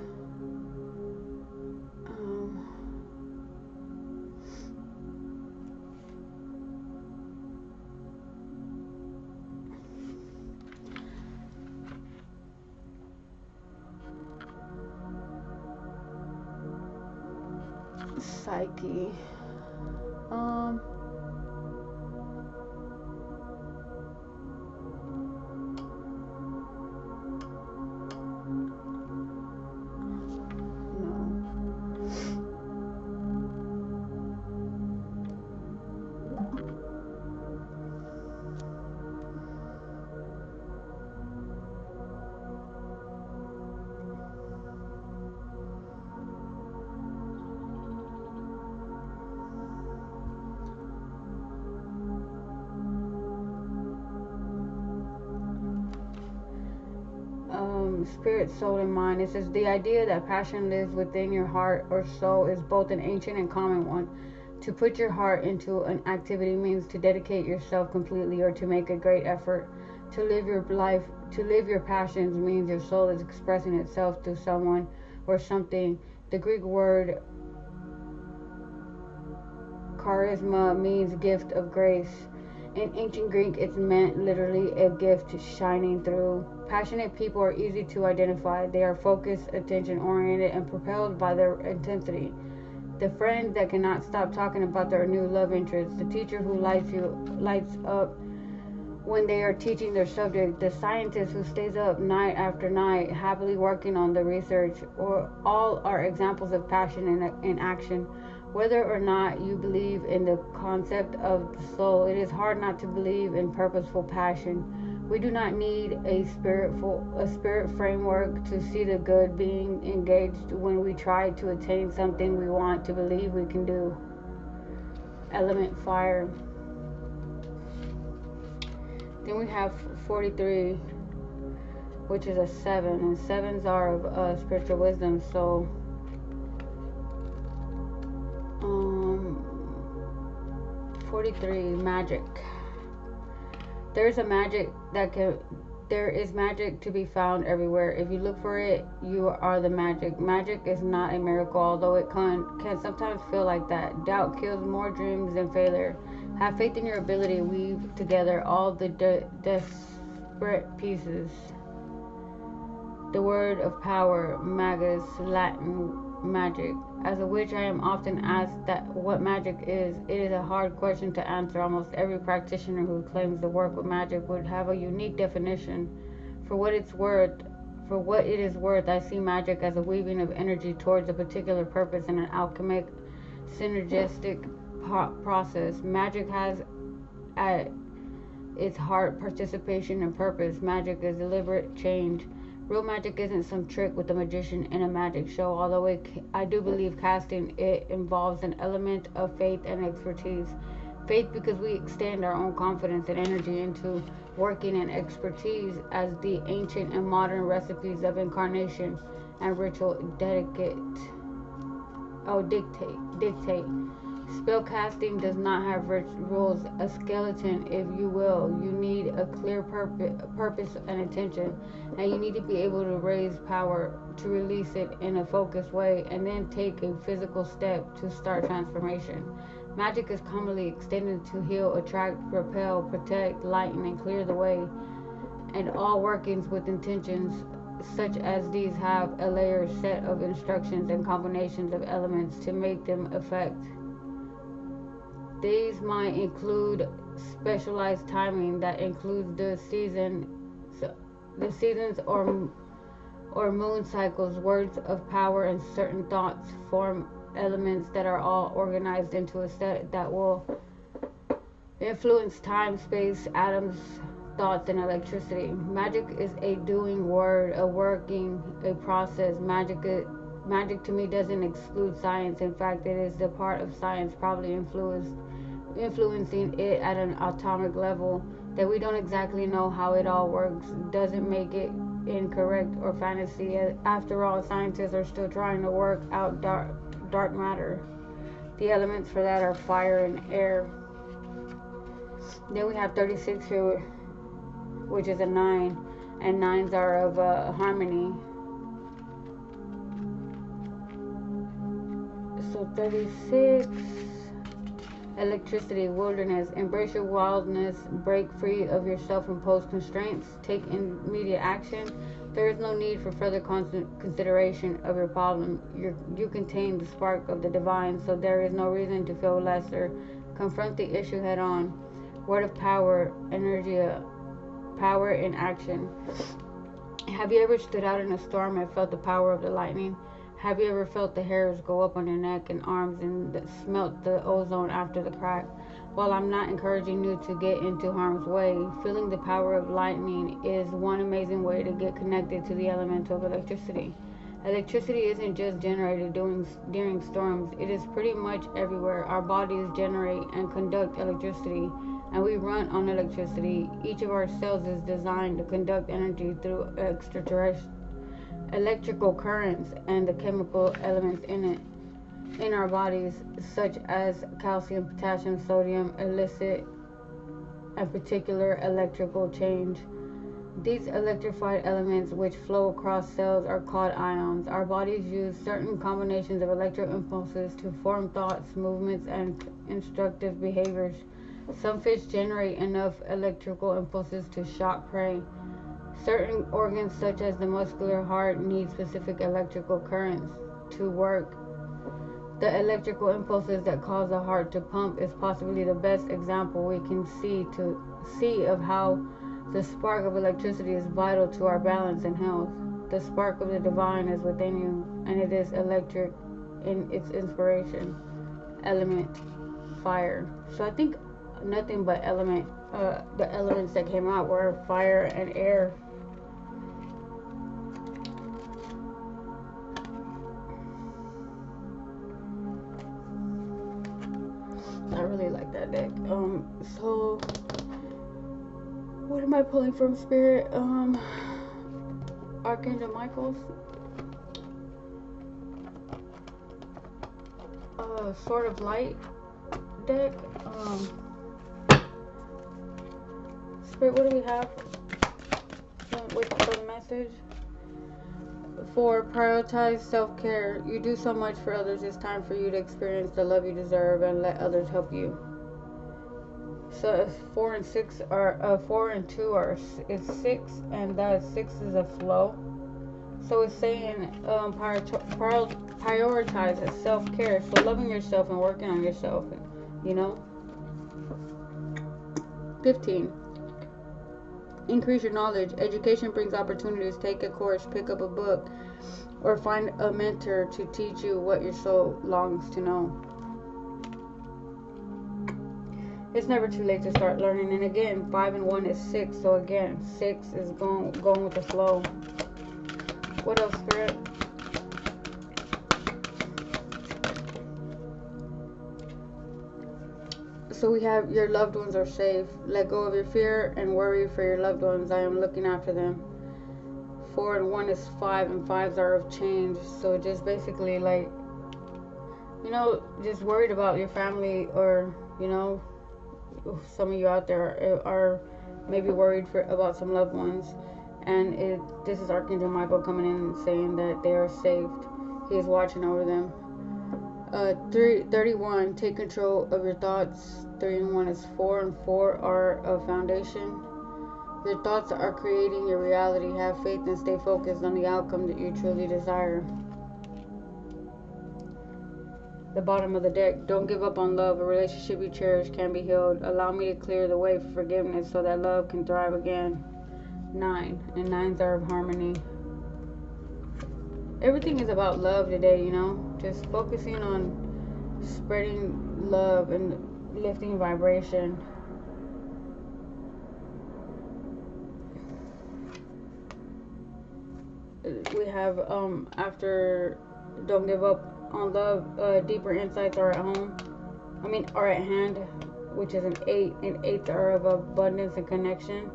Psyche. Spirit, soul, and mind. It says the idea that passion lives within your heart or soul is both an ancient and common one. To put your heart into an activity means to dedicate yourself completely or to make a great effort. To live your life, to live your passions means your soul is expressing itself to someone or something. The Greek word charisma means gift of grace. In ancient Greek, it meant literally a gift shining through. Passionate people are easy to identify. They are focused, attention-oriented, and propelled by their intensity. The friend that cannot stop talking about their new love interest. The teacher who lights up when they are teaching their subject. The scientist who stays up night after night, happily working on the research. Or all are examples of passion in action. Whether or not you believe in the concept of the soul, it is hard not to believe in purposeful passion. We do not need a spirit framework to see the good being engaged when we try to attain something we want to believe we can do. Element fire. Then we have 43, which is a 7, and 7s are of spiritual wisdom. So 43, magic. There is magic to be found everywhere. If you look for it, you are the magic. Magic is not a miracle, although it can sometimes feel like that. Doubt kills more dreams than failure. Have faith in your ability to weave together all the disparate pieces. The word of power, magus, Latin, magic. As a witch, I am often asked that what magic is. It is a hard question to answer. Almost every practitioner who claims to work with magic would have a unique definition. For what it is worth, I see magic as a weaving of energy towards a particular purpose in an alchemic, synergistic process. Magic has at its heart participation and purpose. Magic is deliberate change. Real magic isn't some trick with a magician in a magic show, although I do believe casting it involves an element of faith and expertise. Faith because we extend our own confidence and energy into working, and expertise as the ancient and modern recipes of incarnation and ritual dictate. Spellcasting does not have rules, a skeleton, if you will. You need a clear purpose and intention, and you need to be able to raise power to release it in a focused way, and then take a physical step to start transformation. Magic is commonly extended to heal, attract, repel, protect, lighten, and clear the way, and all workings with intentions such as these have a layered set of instructions and combinations of elements to make them effect. These might include specialized timing that includes the seasons or moon cycles, words of power, and certain thoughts form elements that are all organized into a set that will influence time, space, atoms, thoughts, and electricity. Magic is a doing word, a working, a process. Magic to me doesn't exclude science. In fact, it is the part of science probably influencing it at an atomic level that we don't exactly know how it all works. Doesn't make it incorrect or fantasy. After all, scientists are still trying to work out dark matter. The elements for that are fire and air. Then we have 36 here, which is a 9, and 9s are of harmony. So 36, electricity, wilderness. Embrace your wildness, break free of your self-imposed constraints, take immediate action. There is no need for further consideration of your problem. You contain the spark of the divine, so there is no reason to feel lesser. Confront the issue head on. Word of power, energia, power in action. Have you ever stood out in a storm and felt the power of the lightning? Have you ever felt the hairs go up on your neck and arms and smelt the ozone after the crack? While I'm not encouraging you to get into harm's way, feeling the power of lightning is one amazing way to get connected to the element of electricity. Electricity isn't just generated during storms, it is pretty much everywhere. Our bodies generate and conduct electricity, and we run on electricity. Each of our cells is designed to conduct energy through electrical currents and the chemical elements in our bodies, such as calcium, potassium, sodium, elicit a particular electrical change. These electrified elements which flow across cells are called ions. Our bodies use certain combinations of electric impulses to form thoughts, movements, and instructive behaviors. Some fish generate enough electrical impulses to shock prey. Certain organs, such as the muscular heart, need specific electrical currents to work. The electrical impulses that cause the heart to pump is possibly the best example we can see of how the spark of electricity is vital to our balance and health. The spark of the divine is within you, and it is electric in its inspiration. Element, fire. So I think nothing but the elements that came out were fire and air. I really like that deck. So what am I pulling from Spirit? Archangel Michael's Sword of Light deck. Spirit, what do we have for the message? For prioritize self-care. You do so much for others. It's time for you to experience the love you deserve and let others help you. So 4 and 6 are 4 and 2 are is 6, and that 6 is a flow. So it's saying prioritize self-care. So loving yourself and working on yourself, you know. 15. Increase your knowledge. Education brings opportunities. Take a course, pick up a book, or find a mentor to teach you what your soul longs to know. It's never too late to start learning. And again, 5 and 1 is 6. So again, 6 is going with the flow. What else, Spirit? So we have your loved ones are safe. Let go of your fear and worry for your loved ones. I am looking after them. 4 and 1 is 5, and 5s are of change. So just basically like just worried about your family, or some of you out there are maybe worried about some loved ones, and this is Archangel Michael coming in and saying that they are saved. He is watching over them. 31, take control of your thoughts. 3 and 1 is 4, and 4 are a foundation. Your thoughts are creating your reality. Have faith and stay focused on the outcome that you truly desire. The bottom of the deck, don't give up on love. A relationship you cherish can be healed. Allow me to clear the way for forgiveness so that love can thrive again. 9, and 9s are of harmony. Everything is about love today, just focusing on spreading love and lifting vibration. We have after don't give up on love, deeper insights are at home. Are at hand, which is an 8, and 8s are of abundance and connection.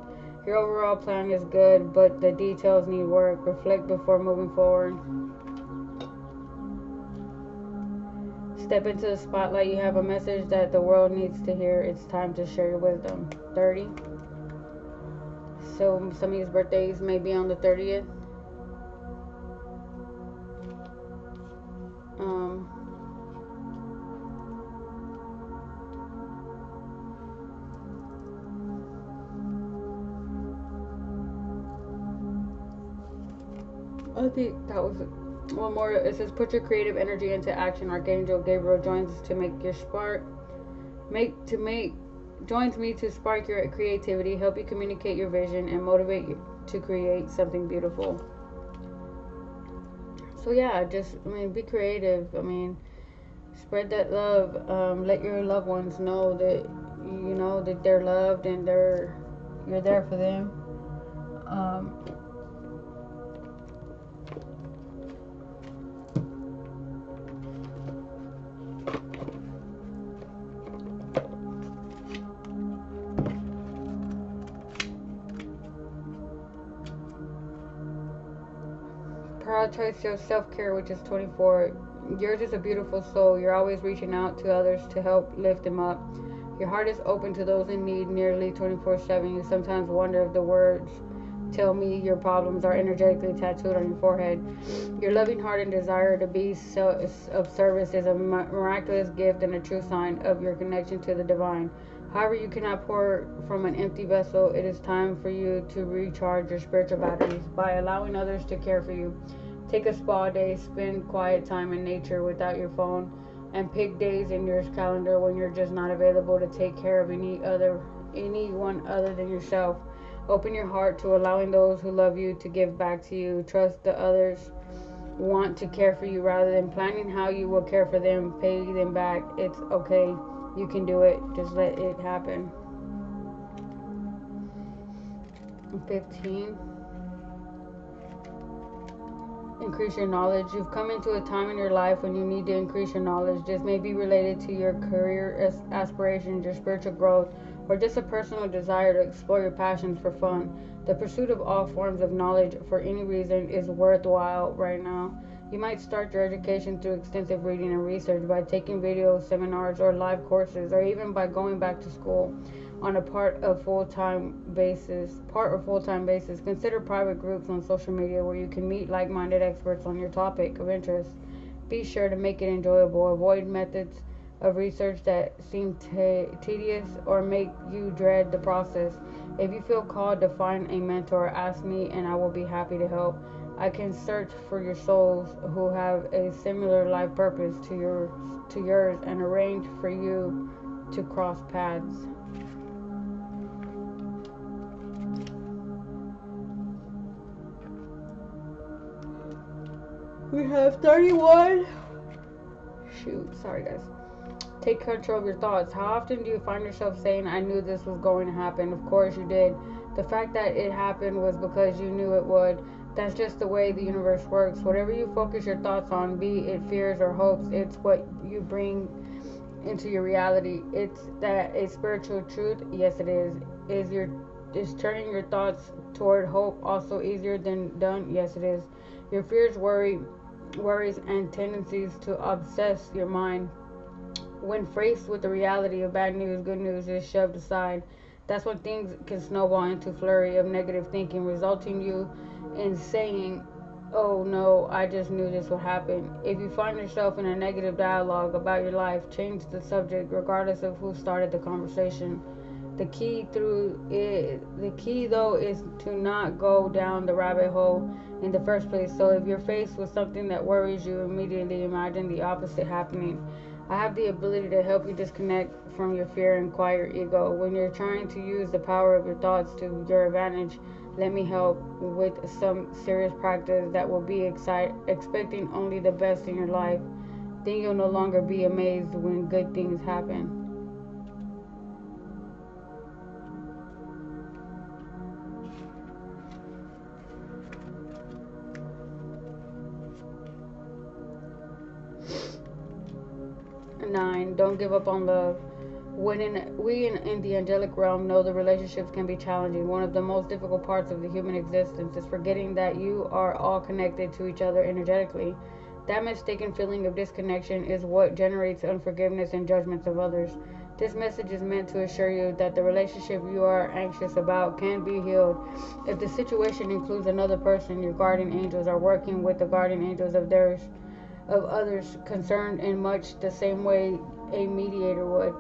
Your overall plan is good, but the details need work. Reflect before moving forward. Step into the spotlight. You have a message that the world needs to hear. It's time to share your wisdom. 30. So some of these birthdays may be on the 30th. I think that was it. One more. It says, put your creative energy into action. Archangel Gabriel joins to joins me to spark your creativity, help you communicate your vision, and motivate you to create something beautiful. So yeah, be creative. Spread that love. Let your loved ones know that that they're loved and you're there for them. Prioritize your self-care, which is 24. Yours is a beautiful soul. You're always reaching out to others to help lift them up. Your heart is open to those in need nearly 24/7. You sometimes wonder if the words tell me your problems are energetically tattooed on your forehead. Your loving heart and desire to be of service is a miraculous gift and a true sign of your connection to the divine. However, you cannot pour from an empty vessel. It is time for you to recharge your spiritual batteries by allowing others to care for you. Take a spa day, spend quiet time in nature without your phone, and pick days in your calendar when you're just not available to take care of anyone other than yourself. Open your heart to allowing those who love you to give back to you. Trust the others want to care for you rather than planning how you will care for them. Pay them back. It's okay. You can do it. Just let it happen. 15. Increase your knowledge. You've come into a time in your life when you need to increase your knowledge. This may be related to your career aspirations, your spiritual growth, or just a personal desire to explore your passions for fun. The pursuit of all forms of knowledge for any reason is worthwhile right now. You might start your education through extensive reading and research, by taking video seminars or live courses, or even by going back to school on a part or full-time basis. Consider private groups on social media where you can meet like-minded experts on your topic of interest. Be sure to make it enjoyable. Avoid methods of research that seem tedious or make you dread the process. If you feel called to find a mentor, ask me and I will be happy to help. I can search for your souls who have a similar life purpose to yours and arrange for you to cross paths. We have 31. Sorry guys. Take control of your thoughts. How often do you find yourself saying, I knew this was going to happen? Of course you did. The fact that it happened was because you knew it would. That's just the way the universe works. Whatever you focus your thoughts on, be it fears or hopes, it's what you bring into your reality. It's that a spiritual truth? Yes, it is. Is turning your thoughts toward hope also easier than done? Yes, it is. Your fears worry worries, and tendencies to obsess your mind. When faced with the reality of bad news, good news is shoved aside. That's when things can snowball into a flurry of negative thinking, resulting you in saying, "Oh no, I just knew this would happen." If you find yourself in a negative dialogue about your life, change the subject regardless of who started the conversation. The key though is to not go down the rabbit hole in the first place. So if you're faced with something that worries you, immediately imagine the opposite happening. I have the ability to help you disconnect from your fear and quiet your ego. When you're trying to use the power of your thoughts to your advantage, let me help with some serious practice that will be expecting only the best in your life. Then you'll no longer be amazed when good things happen. 9. Don't give up on love. We in the angelic realm know the relationships can be challenging. One of the most difficult parts of the human existence is forgetting that you are all connected to each other energetically. That mistaken feeling of disconnection is what generates unforgiveness and judgments of others. This message is meant to assure you that the relationship you are anxious about can be healed. If the situation includes another person, your guardian angels are working with the guardian angels of others concerned in much the same way a mediator would.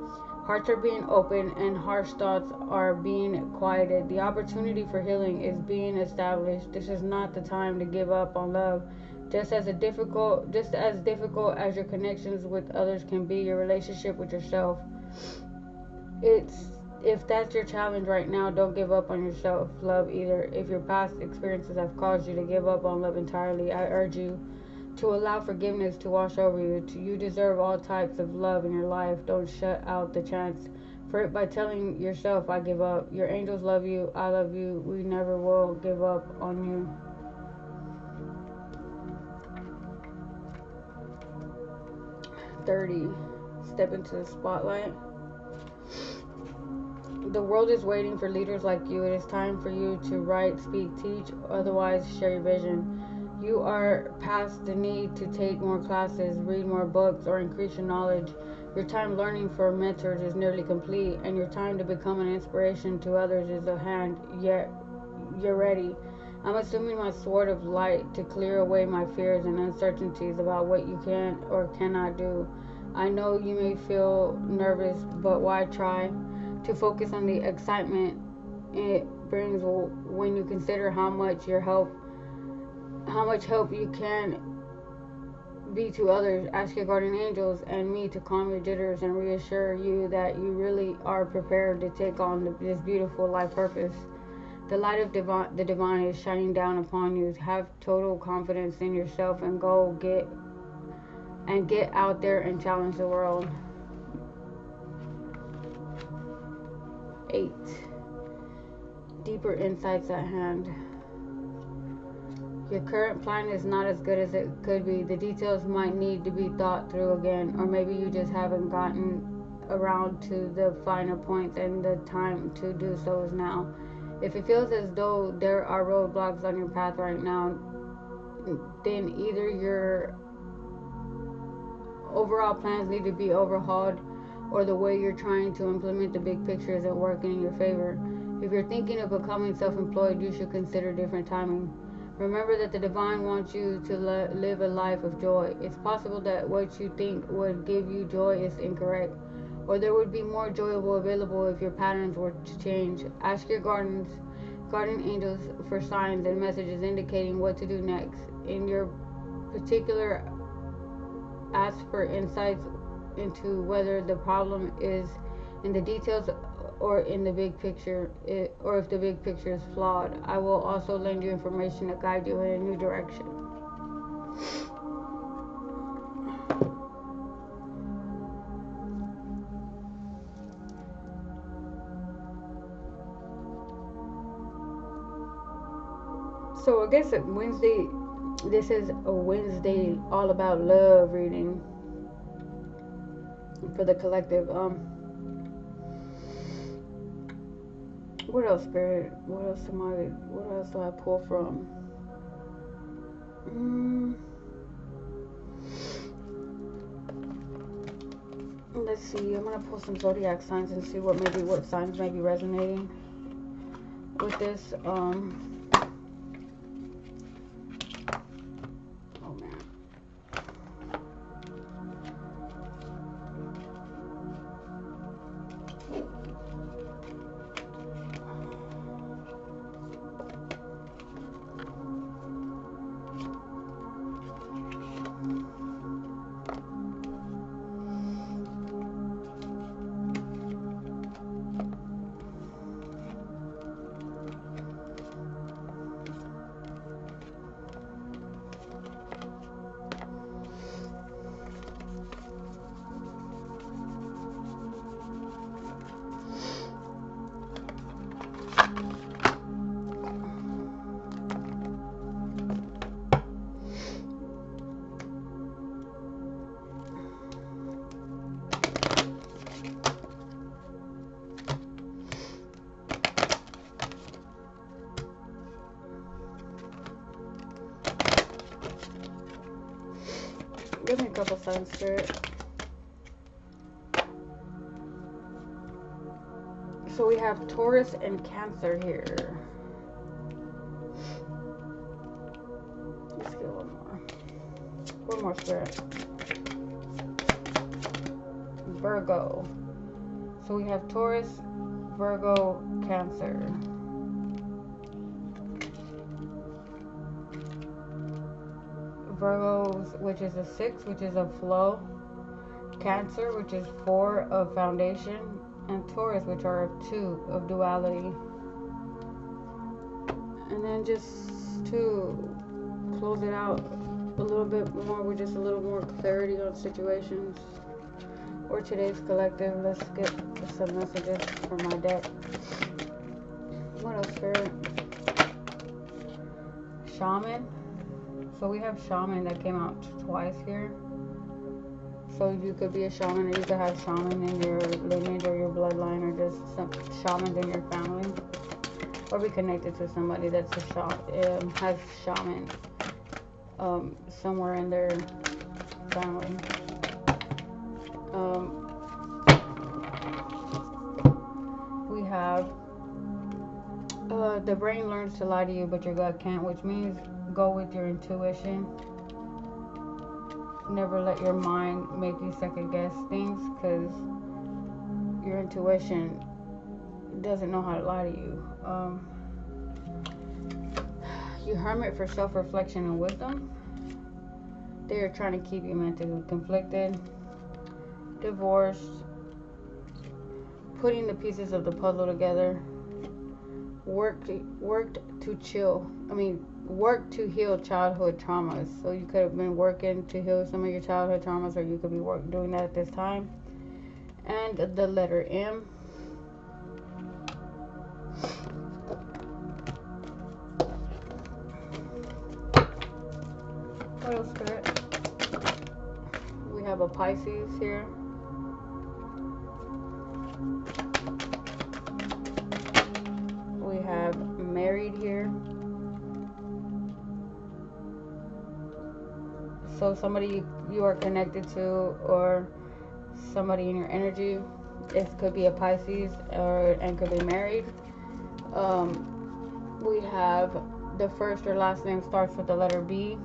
Hearts are being opened and harsh thoughts are being quieted. The opportunity for healing is being established. This is not the time to give up on love. Just as difficult as your connections with others can be, your relationship with yourself. It's if that's your challenge right now, don't give up on yourself love either. If your past experiences have caused you to give up on love entirely, I urge you to allow forgiveness to wash over you. You deserve all types of love in your life. Don't shut out the chance for it by telling yourself, I give up. Your angels love you. I love you. We never will give up on you. 30. Step into the spotlight. The world is waiting for leaders like you. It is time for you to write, speak, teach, otherwise share your vision. You are past the need to take more classes, read more books, or increase your knowledge. Your time learning for mentors is nearly complete, and your time to become an inspiration to others is at hand, yet you're ready. I'm assuming my sword of light to clear away my fears and uncertainties about what you can or cannot do. I know you may feel nervous, but why try to focus on the excitement it brings when you consider how much help you can be to others. Ask your guardian angels and me to calm your jitters and reassure you that you really are prepared to take on this beautiful life purpose. The light of the divine is shining down upon you. Have total confidence in yourself and get out there and challenge the world. 8. Deeper insights at hand. Your current plan is not as good as it could be. The details might need to be thought through again, or maybe you just haven't gotten around to the finer points and the time to do so is now. If it feels as though there are roadblocks on your path right now, then either your overall plans need to be overhauled or the way you're trying to implement the big picture isn't working in your favor. If you're thinking of becoming self employed, you should consider different timing. Remember that the divine wants you to live a life of joy. It's possible that what you think would give you joy is incorrect, or there would be more joyable available if your patterns were to change. Ask your guardian angels for signs and messages indicating what to do next. In your particular, ask for insights into whether the problem is in the details or in the big picture, or if the big picture is flawed. I will also lend you information to guide you in a new direction. So I guess Wednesday, this is a Wednesday all about love reading for the collective. What else, Spirit? What else do I pull from? let's see. I'm gonna pull some zodiac signs and see what signs may be resonating with this. Oh man. Give me a couple signs, Spirit. So we have Taurus and Cancer here. Let's get one more. One more, Spirit. Virgo. So we have Taurus, Virgo, Cancer. Virgos, which is a 6, which is a flow. Cancer, which is 4 of foundation. And Taurus, which are of 2 of duality. And then just to close it out a little bit more with just a little more clarity on situations or today's collective, let's get some messages from my deck. What else, Spirit? Shaman. So we have Shaman that came out twice here. So you could be a shaman, or you could have shaman in your lineage or your bloodline, or just some shamans in your family, or be connected to somebody that's a has shaman somewhere in their family. We have the brain learns to lie to you, but your gut can't, which means go with your intuition. Never let your mind make you second guess things, because your intuition doesn't know how to lie to you. You hermit for self-reflection and wisdom. They are trying to keep you mentally conflicted, divorced, putting the pieces of the puzzle together. Work to heal childhood traumas. So you could have been working to heal some of your childhood traumas, or you could be doing that at this time. And the letter M. What else, Spirit? We have a Pisces here. We have married here. So somebody you are connected to, or somebody in your energy, it could be a Pisces, and could be married. We have the first or last name starts with the letter B.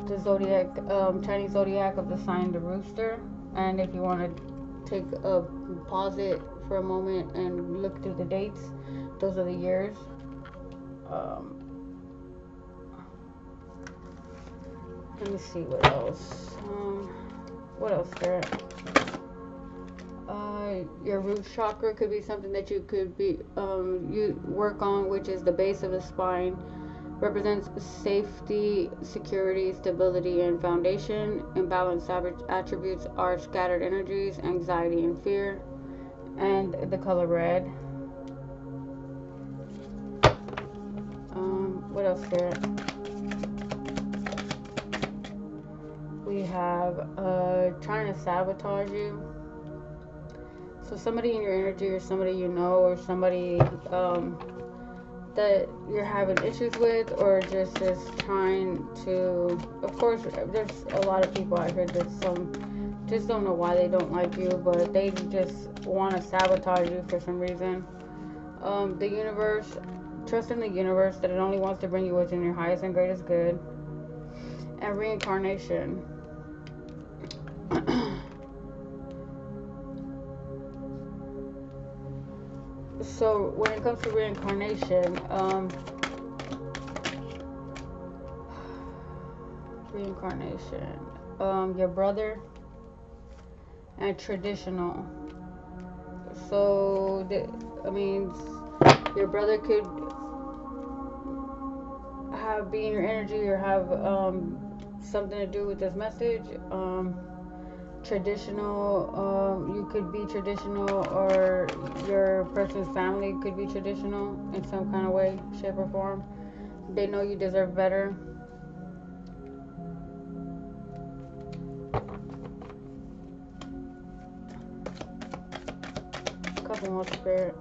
The zodiac, Chinese zodiac of the sign the rooster. And if you want to pause it for a moment and look through the dates, those are the years. Let me see what else. What else, Spirit? Your root chakra could be something that you could be you work on, which is the base of the spine. Represents safety, security, stability, and foundation. Imbalanced attributes are scattered energies, anxiety, and fear. And the color red. What else, Spirit? We have trying to sabotage you. So somebody in your energy, or somebody you know, or somebody that you're having issues with, or just is trying to, of course there's a lot of people out here that's just don't know why they don't like you, but they just want to sabotage you for some reason. The universe, trust in the universe that it only wants to bring you what's in your highest and greatest good. And reincarnation. So when it comes to reincarnation, your brother and traditional. So I mean, your brother could have be in your energy or have something to do with this message. Traditional, you could be traditional, or your person's family could be traditional in some kind of way, shape, or form. They know you deserve better. Couple more spirit.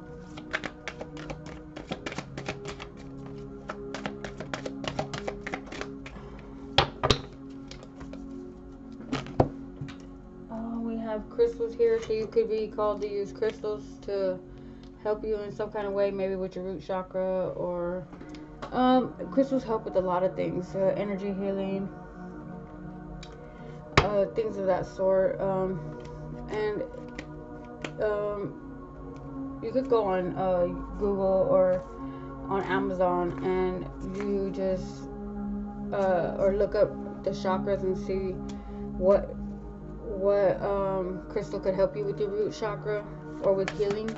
We have crystals here, so you could be called to use crystals to help you in some kind of way, maybe with your root chakra, or crystals help with a lot of things, energy healing, things of that sort. And you could go on Google or on Amazon, and you just or look up the chakras and see what crystal could help you with your root chakra or with healing.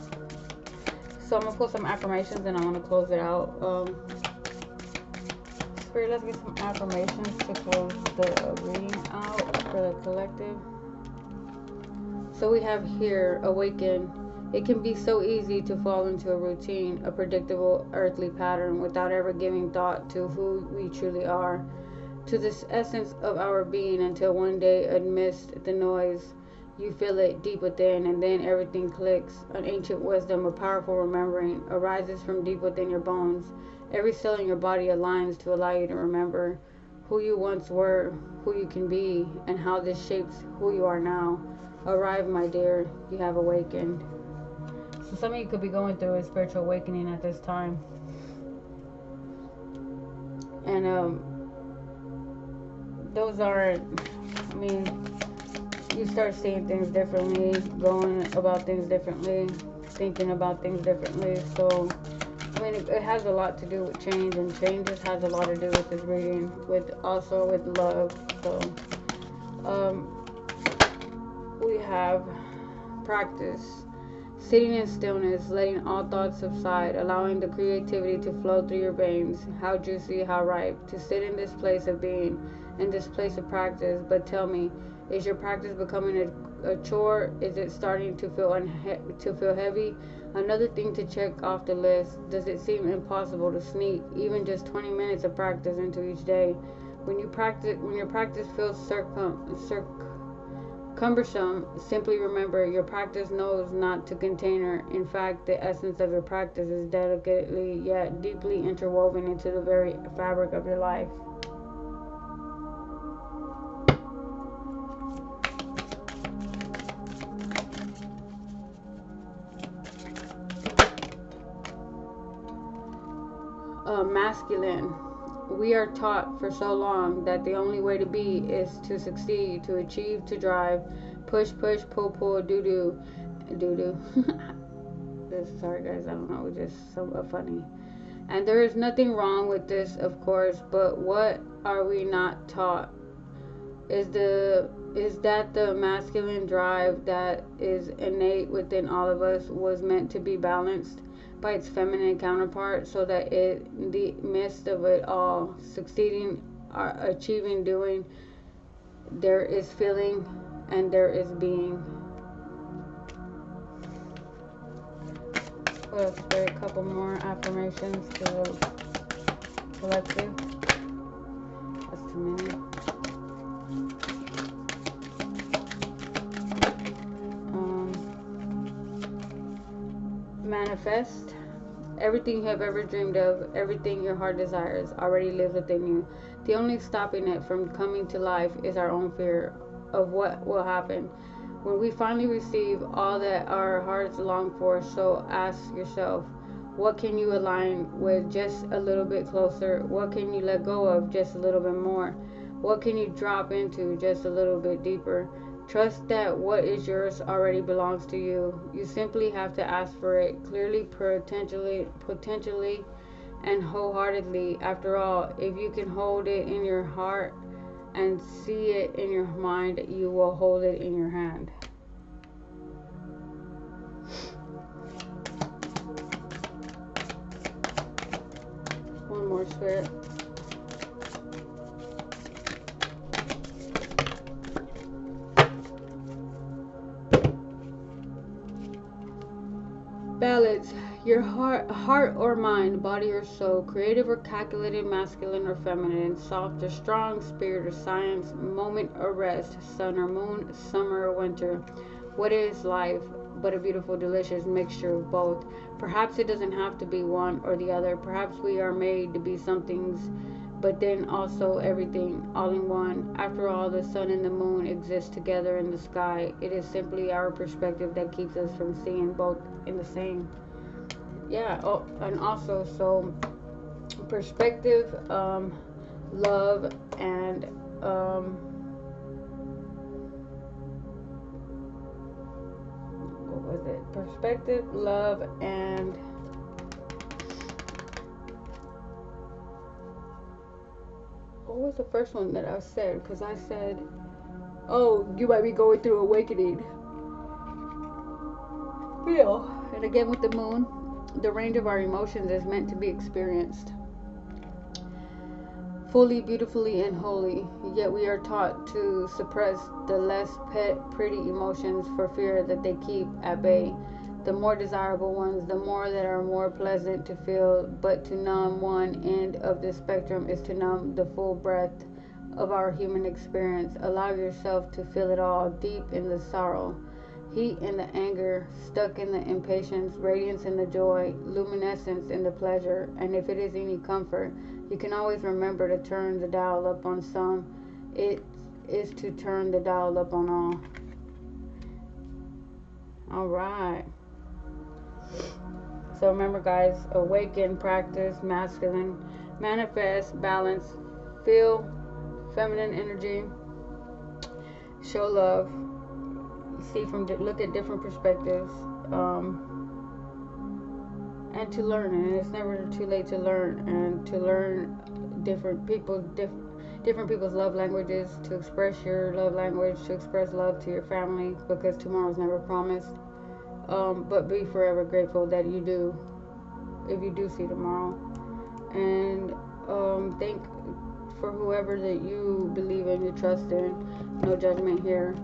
So I'm gonna put some affirmations and I'm gonna close it out. Spirit, let's get some affirmations to close the reading out for the collective. So we have here, awaken. It can be so easy to fall into a routine, a predictable earthly pattern without ever giving thought to who we truly are, to this essence of our being, until one day, amidst the noise, you feel it deep within, and then everything clicks. An ancient wisdom, a powerful remembering, arises from deep within your bones. Every cell in your body aligns to allow you to remember who you once were, who you can be, and how this shapes who you are now. Arrive, my dear, you have awakened. So some of you could be going through a spiritual awakening at this time. And those are, I mean, you start seeing things differently, going about things differently, thinking about things differently. So, I mean, it has a lot to do with change, and change just has a lot to do with this reading, with also with love. So, we have practice. Sitting in stillness, letting all thoughts subside, allowing the creativity to flow through your veins. How juicy, how ripe, to sit in this place of being, in this place of practice. But tell me, is your practice becoming a chore? Is it starting to feel heavy? Another thing to check off the list. Does it seem impossible to sneak even just 20 minutes of practice into each day? When your practice feels cumbersome, simply remember your practice knows not to contain her. In fact, the essence of your practice is delicately yet deeply interwoven into the very fabric of your life. Masculine. We are taught for so long that the only way to be is to succeed, to achieve, to drive, push, pull, do. Sorry guys, I don't know, it's just so funny. And there is nothing wrong with this, of course, but what are we not taught? Is that the masculine drive that is innate within all of us was meant to be balanced by its feminine counterpart, so that in the midst of it all, succeeding, achieving, doing, there is feeling and there is being. Let's say a couple more affirmations to the collective. That's too many. Manifest. Everything you have ever dreamed of, everything your heart desires, already lives within you. The only stopping it from coming to life is our own fear of what will happen when we finally receive all that our hearts long for. So ask yourself, what can you align with just a little bit closer? What can you let go of just a little bit more? What can you drop into just a little bit deeper? Trust that what is yours already belongs to you. You simply have to ask for it clearly, potentially, and wholeheartedly. After all, if you can hold it in your heart and see it in your mind, you will hold it in your hand. One more, Spirit. Balance. Your heart or mind, body or soul, creative or calculated, masculine or feminine, soft or strong, spirit or science, moment or rest, sun or moon, summer or winter. What is life but a beautiful, delicious mixture of both? Perhaps it doesn't have to be one or the other. Perhaps we are made to be some things, but then also everything all in one. After all, the sun and the moon exist together in the sky. It is simply our perspective that keeps us from seeing both in the same. Yeah. Oh, and also, so perspective, love, and what was it? Perspective, love, and what was the first one that I said? Because I said, oh, you might be going through awakening. Feel. And again with the moon, the range of our emotions is meant to be experienced fully, beautifully, and wholly. Yet we are taught to suppress the less pretty emotions for fear that they keep at bay the more desirable ones, the more that are more pleasant to feel. But to numb one end of the spectrum is to numb the full breadth of our human experience. Allow yourself to feel it all, deep in the sorrow, heat in the anger, stuck in the impatience, radiance in the joy, luminescence in the pleasure. And if it is any comfort, you can always remember to turn the dial up on some. It is to turn the dial up on all. All right. So remember, guys, awaken, practice, masculine, manifest, balance, feel feminine energy, show love, see from, look at different perspectives, and to learn. And it's never too late to learn, and to learn different people's love languages, to express your love language, to express love to your family, because tomorrow's never promised. But be forever grateful that you do, if you do see tomorrow. And thank for whoever that you believe in, you trust in. No judgment here.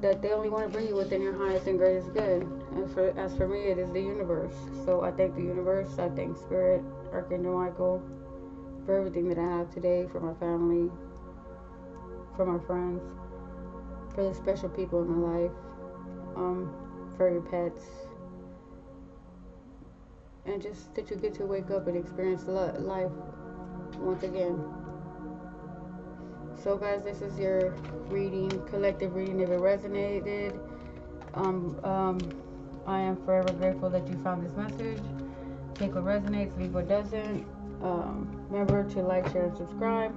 That they only want to bring you within your highest and greatest good. And as for me, it is the universe. So I thank the universe. I thank Spirit, Archangel Michael, for everything that I have today, for my family, for my friends, for the special people in my life, for your pets, and just that you get to wake up and experience life once again. So guys, this is your reading, collective reading. If it resonated, I am forever grateful that you found this message. Take what resonates, leave what doesn't. Remember to like, share, and subscribe.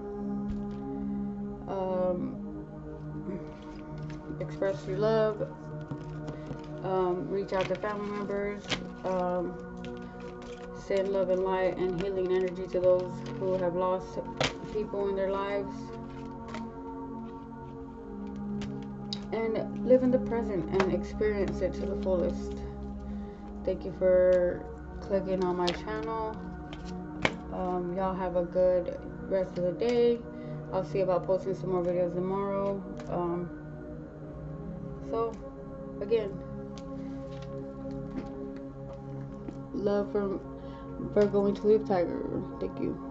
Express your love. Reach out to family members. Send love and light and healing energy to those who have lost people in their lives. And live in the present and experience it to the fullest. Thank you for clicking on my channel. Y'all have a good rest of the day. I'll see about posting some more videos tomorrow. So again, love from Virgo and Tulip Tiger. Thank you.